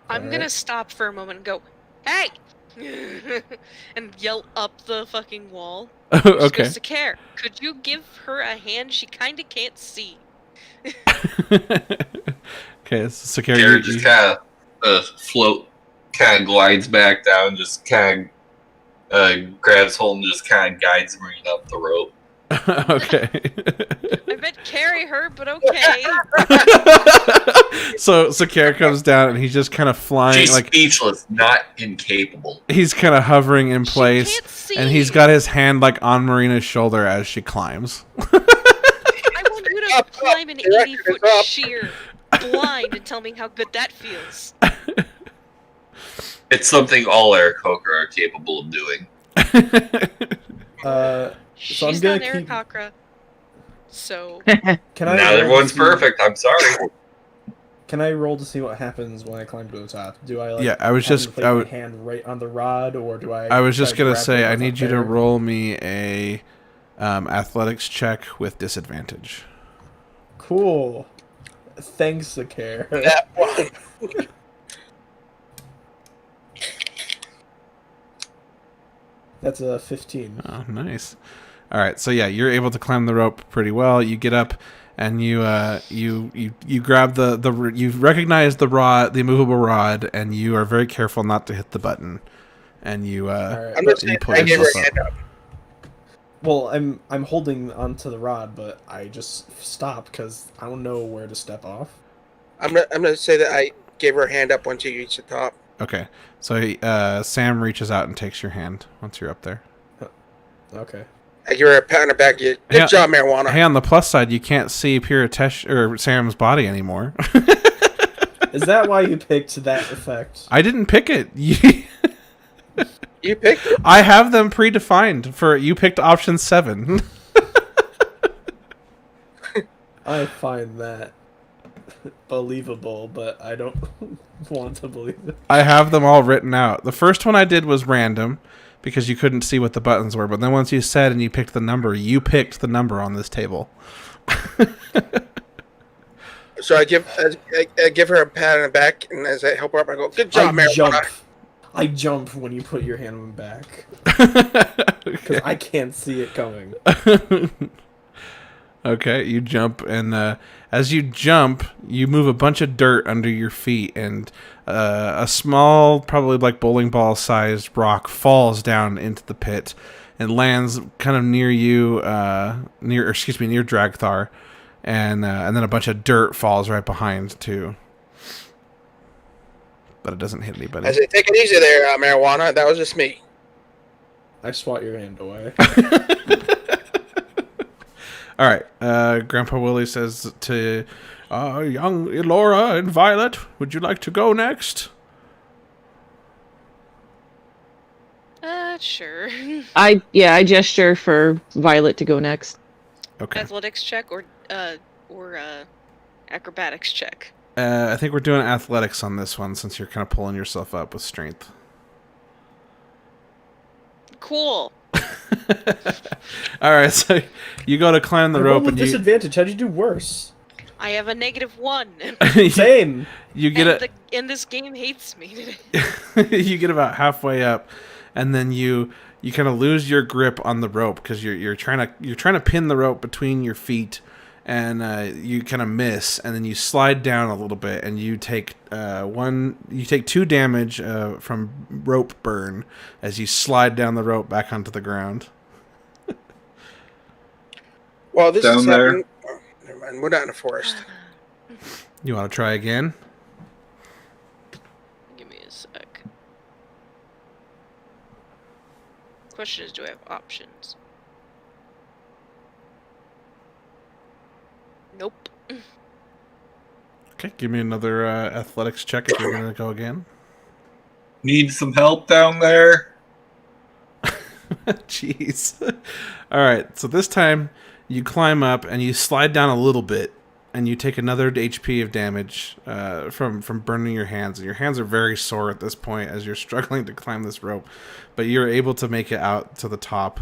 I'm gonna stop for a moment and go, hey! And yell up the fucking wall. Okay. Just to care. Could you give her a hand? She kinda can't see. Okay, so Garrett just kind of float, kind of glides back down, just kind of grabs hold and just kind of guides Marina up the rope. Okay. I meant carry her, but okay. So Sakara comes down and he's just kind of flying. She's like speechless, not incapable. He's kind of hovering in place, She can't see. and he's got his hand like on Marina's shoulder as she climbs. I want you to climb an 80-foot sheer blind and tell me how good that feels. It's something all Aarakocra are capable of doing. So She's not Aarakocra, so... Can I Not everyone's perfect, I'm sorry. Can I roll to see what happens when I climb to the top? Do I Yeah, I was just place my hand right on the rod, or do I? I was just gonna say I grab it need up you to there? roll me a athletics check with disadvantage. Cool. Thanks, Sakara. That one. That's a 15. Oh, nice. All right, so yeah, you're able to climb the rope pretty well. You get up and you grab you recognize the rod, the immovable rod, and you are very careful not to hit the button. And you I'm just you saying, pull I gave her yourself a hand up. up. Well, I'm holding onto the rod, but I just stop because I don't know where to step off. I'm gonna say that I gave her a hand up once you reach the top. Okay, so Sam reaches out and takes your hand once you're up there. Okay. I give her a pat on the back. Good job, marijuana. Hey, on the plus side, you can't see Piratesh or Sam's body anymore. Is that why you picked that effect? I didn't pick it. You picked it. I have them predefined for you. Picked option 7. I find that believable, but I don't want to believe it. I have them all written out. The first one I did was random because you couldn't see what the buttons were. But then once you said and you picked the number on this table. So I give her a pat on the back, and as I help her up, I go, "Good job, Marijuana." I jump when you put your hand on my back because I can't see it coming. Okay, you jump, and as you jump, you move a bunch of dirt under your feet, and a small, probably like bowling ball sized rock falls down into the pit and lands kind of near you, near Dragthar, and then a bunch of dirt falls right behind too. But it doesn't hit anybody. I say, "Take it easy there, Marijuana. That was just me." I swat your hand away. All right. Grandpa Willie says to young Elora and Violet, would you like to go next? Sure. I gesture for Violet to go next. Okay. Athletics check or acrobatics check. I think we're doing athletics on this one since you're kind of pulling yourself up with strength. Cool. All right, so you go to climb the rope, and disadvantage. How'd you do worse? I have a Same. -1. You get and this game hates me today. You get about halfway up, and then you kind of lose your grip on the rope because you're trying to pin the rope between your feet, and you kind of miss, and then you slide down a little bit, and you take 2 damage from rope burn as you slide down the rope back onto the ground. Well, this down is there. happening. Oh, never mind. We're not in a forest. You want to try again? Give me a sec. Question is, do I have options? Nope. Okay, give me another athletics check if you're going to go again. Need some help down there? Jeez. All right, so this time you climb up and you slide down a little bit, and you take another HP of damage from burning your hands. And your hands are very sore at this point as you're struggling to climb this rope, but you're able to make it out to the top.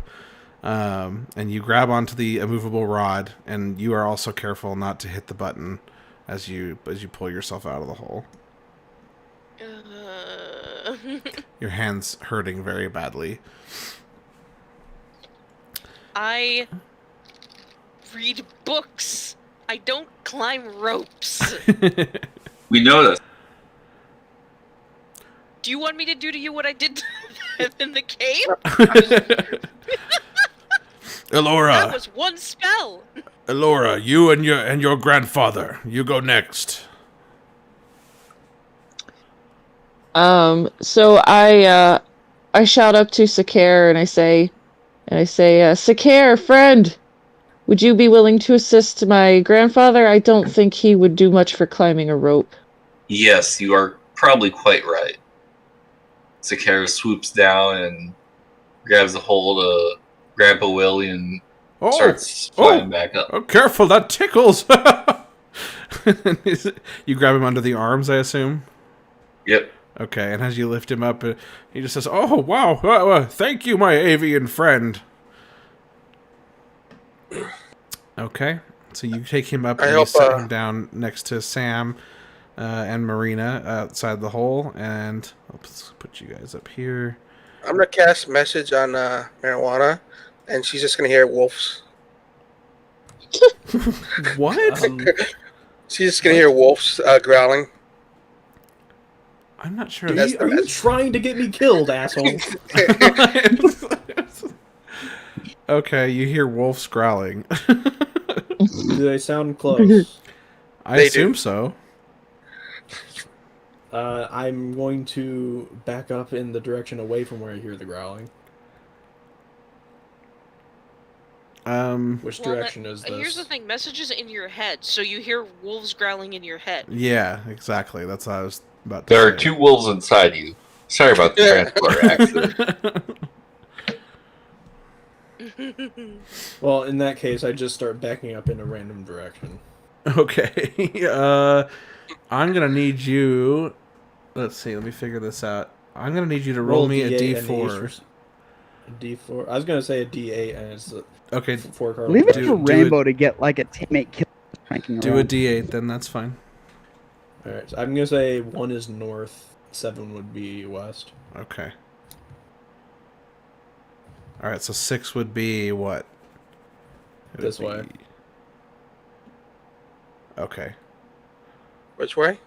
And you grab onto the immovable rod, and you are also careful not to hit the button as you pull yourself out of the hole. Your hand's hurting very badly. I read books. I don't climb ropes. We noticed. Do you want me to do to you what I did in the cave? Elora. That was one spell. Elora, you and your grandfather, you go next. So I shout up to Sakare and I say, Sakare, friend, would you be willing to assist my grandfather? I don't think he would do much for climbing a rope. Yes, you are probably quite right. Sakara swoops down and grabs a hold of Grandpa Willie and starts flying back up. Oh, careful, that tickles! You grab him under the arms, I assume? Yep. Okay, and as you lift him up, he just says, "Oh, wow, thank you, my avian friend." Okay, so you take him up and you set him down next to Sam and Marina outside the hole, and let's put you guys up here. I'm going to cast message on Marijuana, and she's just going to hear wolves. What? She's just going to hear wolves growling. I'm not sure. Are you trying to get me killed, asshole? Okay, you hear wolves growling. Do they sound close? I assume so. I'm going to back up in the direction away from where I hear the growling. Which direction is this? Here's the thing, messages in your head, so you hear wolves growling in your head. Yeah, exactly. That's what I was about to There say. are 2 wolves inside you. Sorry about the transporter accident. Well, in that case, I just start backing up in a random direction. Okay. I'm gonna need you. Let's see. Let me figure this out. I'm gonna need you to roll me a D4. A D4. I was gonna say a D8, and it's okay. 4 card. Leave it to Rainbow to get like a teammate kill. Do a D8, then that's fine. All right. So I'm gonna say 1 is north, 7 would be west. Okay. All right. So 6 would be what? This way. Okay. Which way?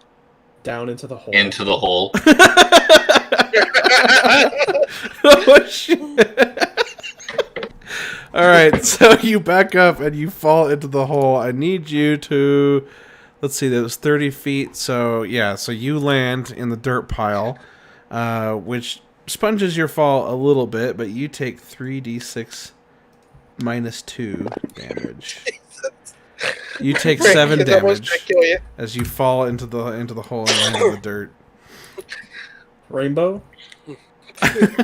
Down into the hole. Into the hole. Oh shit! All right, so you back up and you fall into the hole. I need you to, let's see, that was 30 feet. So yeah, so you land in the dirt pile, which sponges your fall a little bit, but you take 3d6 minus 2 damage. You take 7 damage as you fall into the hole and land in the dirt. Rainbow?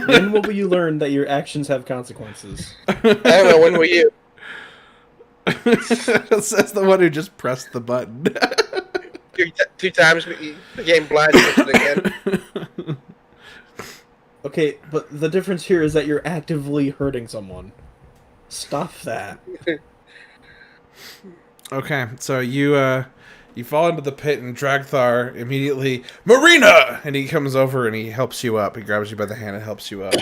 When will you learn that your actions have consequences? I don't know, when were you? That's the one who just pressed the button. Two times the game blind again. Okay, but the difference here is that you're actively hurting someone. Stop that. Okay, so you fall into the pit, and Dragthar immediately, Marina! And he comes over and he helps you up. He grabs you by the hand and helps you up.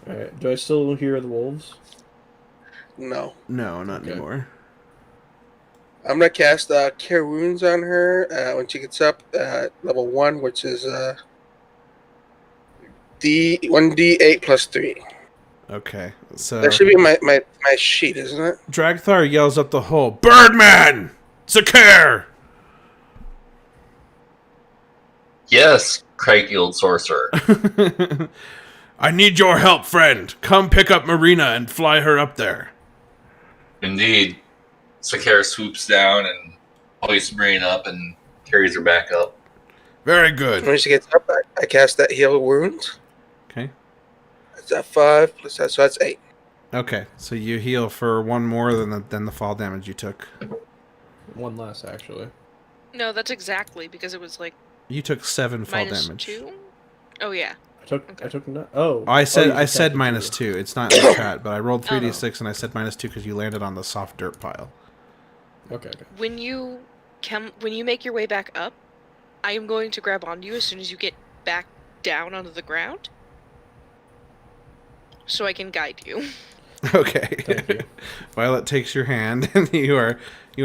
Alright, do I still hear the wolves? No. No, not anymore. I'm going to cast Cure Wounds on her when she gets up level 1, which is 1d8 plus 3. Okay, so... That should be my sheet, isn't it? Dragthar yells up the hole, Birdman! Sakare! Yes, craggy old sorcerer. I need your help, friend. Come pick up Marina and fly her up there. Indeed. Sakara swoops down and hoists Marina up and carries her back up. Very good. When she gets up, I cast that Heal Wounds. Okay. That's at 5 plus that, so that's 8. Okay, so you heal for 1 more than the fall damage you took. 1 less, actually. No, that's exactly, because it was like You took 7 fall minus damage. 2? Oh, yeah. I took no. Oh. I said said minus 2. It's not in the chat, but I rolled 3d6 and I said minus 2 because you landed on the soft dirt pile. Okay. When you make your way back up, I am going to grab onto you as soon as you get back down onto the ground, so I can guide you. Okay. Thank you. Violet takes your hand, and you are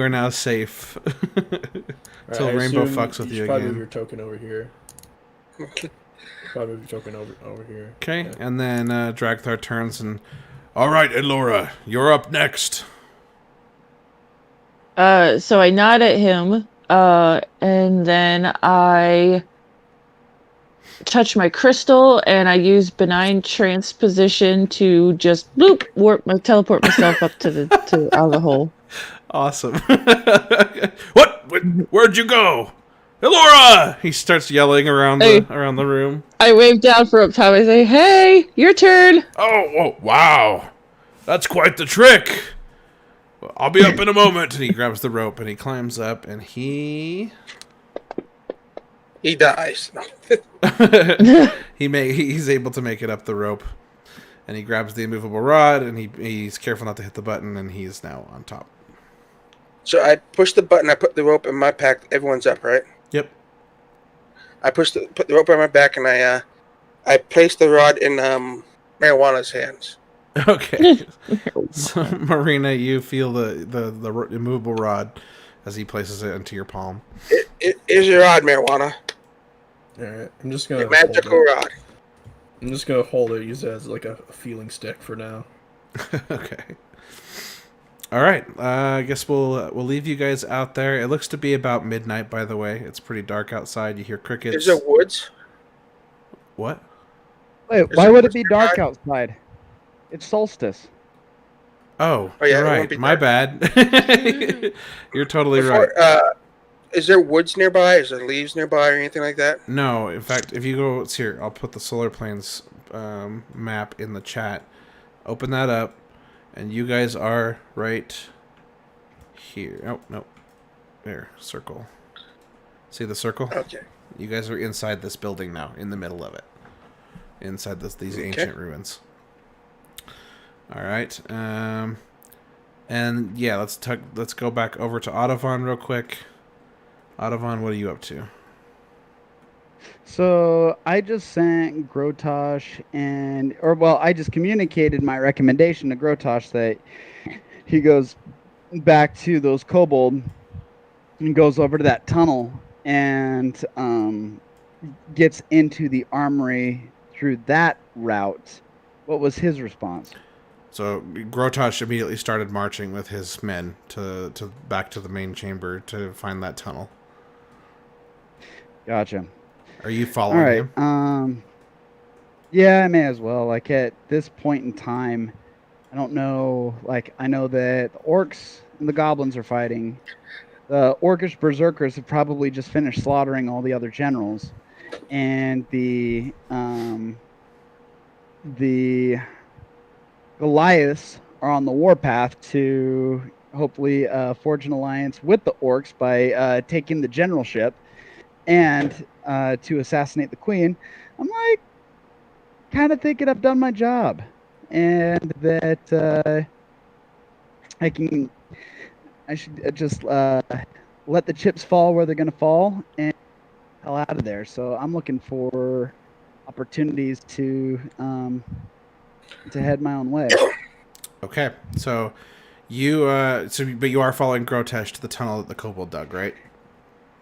now safe. Until Rainbow fucks with you Probably move again. your token over here. Probably move your token over here. Okay, Yeah. and then Dragthar turns and, all right, Elora, you're up next. So I nod at him, and then I touch my crystal, and I use benign transposition to just teleport myself up to out of the hole. Awesome. What? Where'd you go? Elora! He starts yelling around the room. I wave down for up top. I say, "Hey, your turn." Oh, wow. That's quite the trick. I'll be up in a moment. And he grabs the rope and he climbs up and he dies. He's able to make it up the rope. And he grabs the immovable rod and he's careful not to hit the button and he's now on top. So I push the button, I put the rope in my pack, everyone's up, right? Yep. I put the rope on my back and I place the rod in Marijuana's hands. Okay. So Marina, you feel the immovable rod as he places it into your palm. Here's your rod, Marijuana. Alright, I'm just gonna magical rod. I'm just gonna hold it, use it as like a feeling stick for now. Okay. All right. I guess we'll leave you guys out there. It looks to be about midnight, by the way. It's pretty dark outside. You hear crickets. Is there woods? What? Wait, why would it be dark outside? It's solstice. Oh, yeah, you're it won't right. be My dark. bad. You're totally right. Is there woods nearby? Is there leaves nearby or anything like that? No, in fact, if you go, it's here. I'll put the solar planes map in the chat. Open that up, and you guys are right here. Oh, no. There, circle. See the circle? Okay. You guys are inside this building now, in the middle of it. Inside these ancient ruins. All right. And yeah, let's go back over to Audavon real quick. Audavon, what are you up to? So I just sent Grotosh I just communicated my recommendation to Grotosh that he goes back to those kobold and goes over to that tunnel and gets into the armory through that route. What was his response? So Grotosh immediately started marching with his men to back to the main chamber to find that tunnel. Gotcha. Are you following him? Yeah, I may as well. Like at this point in time, I don't know. Like I know that the orcs and the goblins are fighting. The orcish berserkers have probably just finished slaughtering all the other generals, and the Goliaths are on the warpath to hopefully forge an alliance with the orcs by taking the generalship and to assassinate the queen. I'm like kind of thinking I've done my job and that I should just let the chips fall where they're going to fall and hell out of there. So I'm looking for opportunities to head my own way. Okay, so but you are following Grotesh to the tunnel that the kobold dug, right?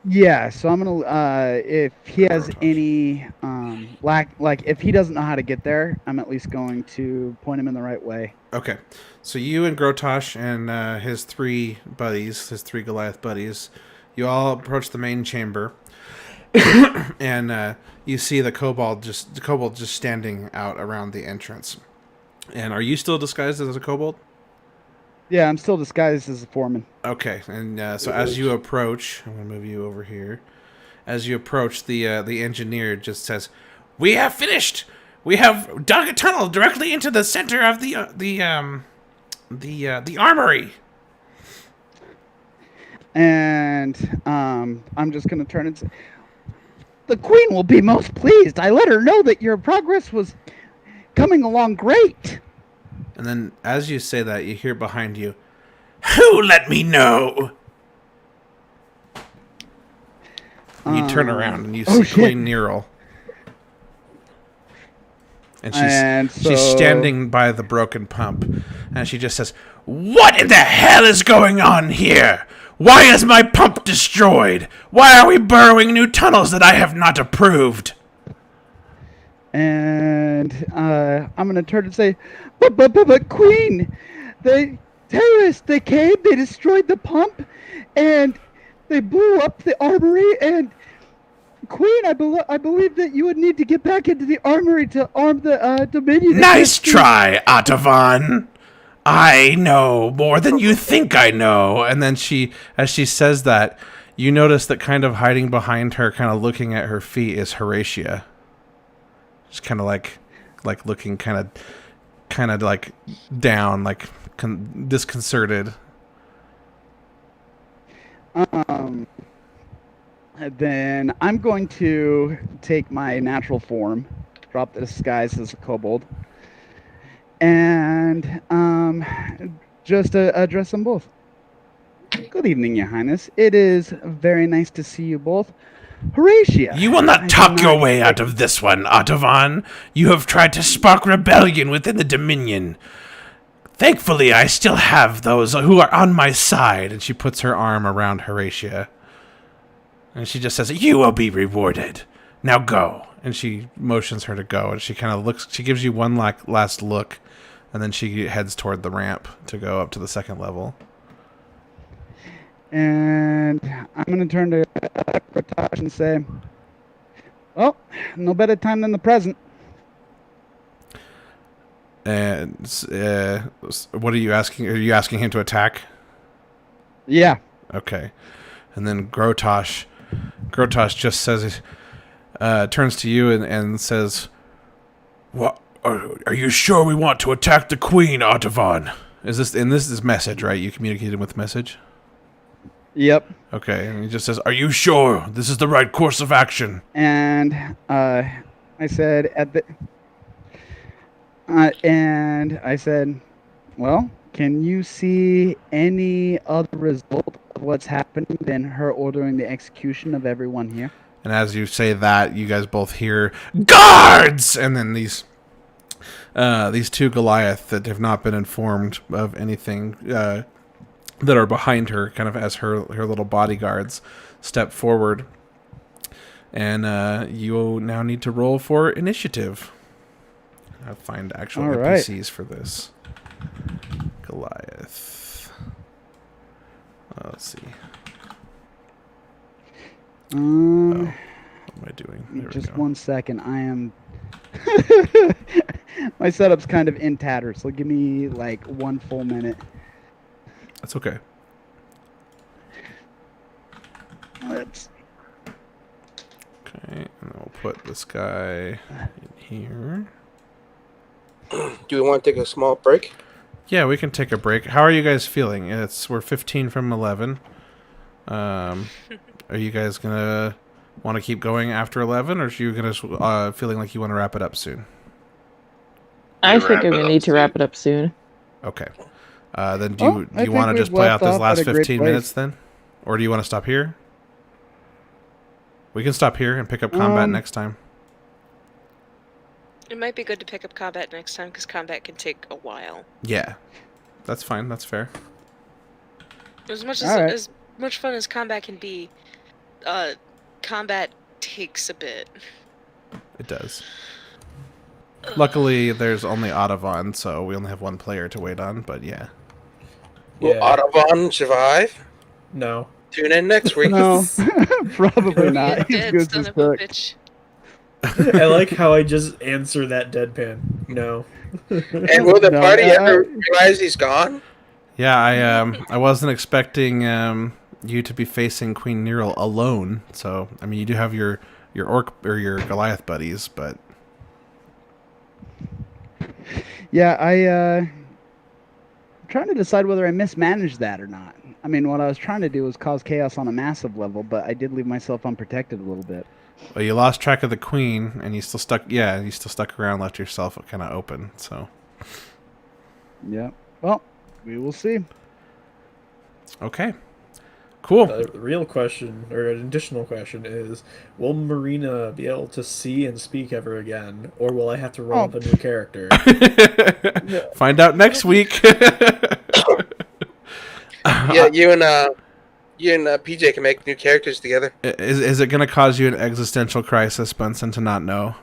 Yeah, so I'm gonna if he has any if he doesn't know how to get there, I'm at least going to point him in the right way. Okay, so you and Grotosh and his three Goliath buddies, you all approach the main chamber, and you see the kobold just standing out around the entrance. And are you still disguised as a kobold? Yeah, I'm still disguised as a foreman. Okay, and so as you approach, I'm going to move you over here. As you approach, the engineer just says, "We have finished. We have dug a tunnel directly into the center of the armory." And I'm just going to turn and say, "The queen will be most pleased. I let her know that your progress was coming along great." And then, as you say that, you hear behind you, "Who let me know?" And you turn around and you see Queen Neril. And she's standing by the broken pump. And she just says, "What in the hell is going on here? Why is my pump destroyed? Why are we burrowing new tunnels that I have not approved?" And I'm going to turn and say, but Queen, the terrorists, they came, they destroyed the pump, and they blew up the armory, and Queen, I believe that you would need to get back into the armory to arm the Dominion. Nice try, Audavon. I know more than you think I know. And then as she says that, you notice that kind of hiding behind her, kind of looking at her feet, is Horatia. Just kind of like looking kind of like down, like disconcerted. Then I'm going to take my natural form, drop the disguise as a kobold, and just address them both. Good evening, Your Highness. It is very nice to see you both. Horatia. You will not talk your way out of this one, Audavon. You have tried to spark rebellion within the Dominion. Thankfully, I still have those who are on my side. And she puts her arm around Horatia. And she just says, "You will be rewarded. Now go." And she motions her to go. And she kind of looks, she gives you one last look. And then she heads toward the ramp to go up to the second level. And I'm going to turn to Grotosh and say, "Well, no better time than the present." And what are you asking? Are you asking him to attack? Yeah. Okay. And then Grotosh just says, turns to you and says, "What? Are you sure we want to attack the Queen, Audavon?" Is this in this message, right? You communicated with message? Yep. Okay, and he just says, "Are you sure this is the right course of action?" And I said well, can you see any other result of what's happening than her ordering the execution of everyone here? And as you say that, you guys both hear guards, and then these two Goliath that have not been informed of anything that are behind her, kind of as her little bodyguards, step forward. And you now need to roll for initiative. I'll find actual NPCs for this. Goliath. Let's see. What am I doing? There just we go. 1 second. I am. My setup's kind of in tatters, so give me like 1 full minute. That's okay. Let's. Okay, and then we'll put this guy in here. Do we want to take a small break? Yeah, we can take a break. How are you guys feeling? We're 15 from 11. Are you guys gonna want to keep going after 11, or are you gonna feeling like you want to wrap it up soon? I think I'm gonna need to wrap it up soon. Okay. Then do you want to just play out this last 15 minutes then, or do you want to stop here? We can stop here and pick up combat next time. It might be good to pick up combat next time, because combat can take a while. Yeah, that's fine. That's fair. As much fun as combat can be, combat takes a bit. It does. Luckily, there's only Audavon, so we only have one player to wait on, but yeah. Will Audavon survive? No. Tune in next week. No, probably not. He's Dead good son as of a cook. bitch. I like how I just answer that deadpan. No. And will the party ever realize he's gone? Yeah, I wasn't expecting you to be facing Queen Nero alone. So I mean, you do have your orc or your Goliath buddies, but yeah, I'm trying to decide whether I mismanaged that or not. I mean, what I was trying to do was cause chaos on a massive level, but I did leave myself unprotected a little bit. well, you lost track of the Queen, and you still stuck. Yeah, you still stuck around, left yourself kind of open. So yeah, well, we will see. Okay. Cool. The real question, or an additional question, is: will Marina be able to see and speak ever again, or will I have to roll up a new character? Find out next week. Yeah, you and PJ can make new characters together. Is it going to cause you an existential crisis, Bunsen, to not know?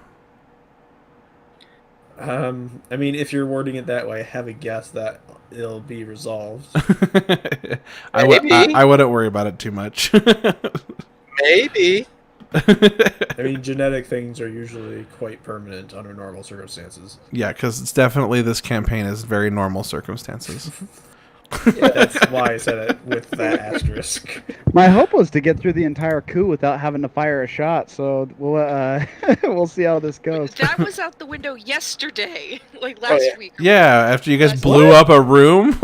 I mean, if you're wording it that way, I have a guess that it'll be resolved. I wouldn't worry about it too much. Maybe. I mean, genetic things are usually quite permanent under normal circumstances. Yeah, because it's definitely this campaign is very normal circumstances. Yeah, that's why I said it with that asterisk. My hope was to get through the entire coup without having to fire a shot, so we'll we'll see how this goes. That was out the window yesterday, like last week. Yeah, after you guys blew up a room,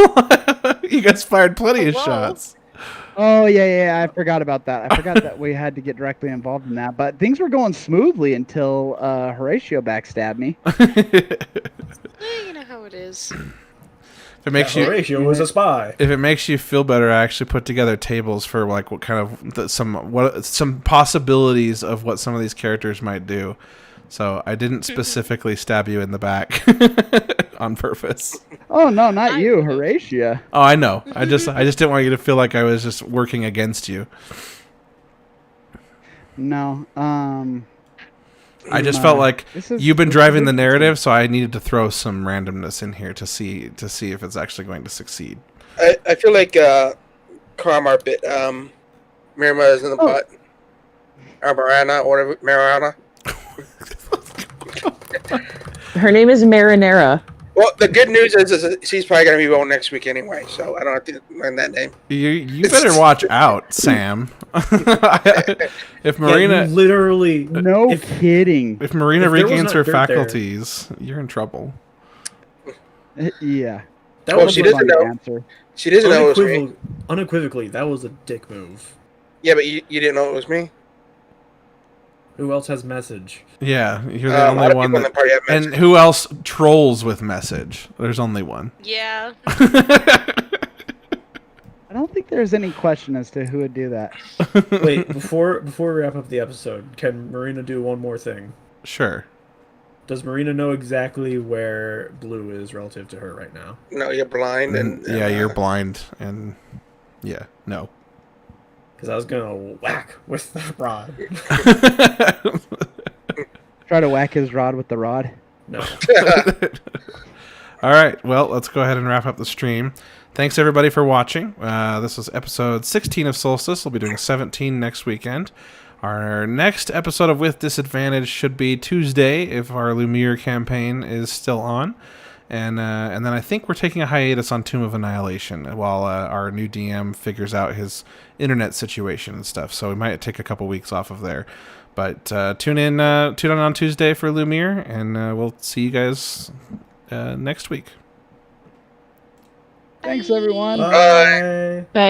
you guys fired plenty of shots. Oh, yeah, I forgot about that. I forgot that we had to get directly involved in that. But things were going smoothly until Horatio backstabbed me. You know how it is. If it makes Horatio was a spy. If it makes you feel better, I actually put together tables for like what kind of some possibilities of what some of these characters might do. So I didn't specifically stab you in the back on purpose. Oh no, not you, Horatio. Oh, I know. I just didn't want you to feel like I was just working against you. No. I just felt like you've been driving the narrative, so I needed to throw some randomness in here to see if it's actually going to succeed. I feel like Karamar bit Mirma is in the butt. Or Marana, or whatever, Mariana. Her name is Marinara. Well, the good news is she's probably going to be well next week anyway, so I don't have to learn that name. You better watch out, Sam. If Marina literally kidding. If Marina regains her faculties, you're in trouble. Yeah. She doesn't know. Answer. She doesn't know it was me. Unequivocally, that was a dick move. Yeah, but you didn't know it was me? Who else has message? Yeah, you're the only one that... And who else trolls with message? There's only one. Yeah. I don't think there's any question as to who would do that. Wait, before we wrap up the episode, can Marina do one more thing? Sure. Does Marina know exactly where Blue is relative to her right now? No, you're blind. And yeah, you're blind. And yeah, no. Because I was going to whack with the rod. Try to whack his rod with the rod? No. All right, well, let's go ahead and wrap up the stream. Thanks, everybody, for watching. This was episode 16 of Solstice. We'll be doing 17 next weekend. Our next episode of With Disadvantage should be Tuesday, if our Lumiere campaign is still on. And then I think we're taking a hiatus on Tomb of Annihilation while our new DM figures out his internet situation and stuff. So we might take a couple weeks off of there. But tune in on Tuesday for Lumiere, and we'll see you guys next week. Thanks, everyone. Bye. Bye.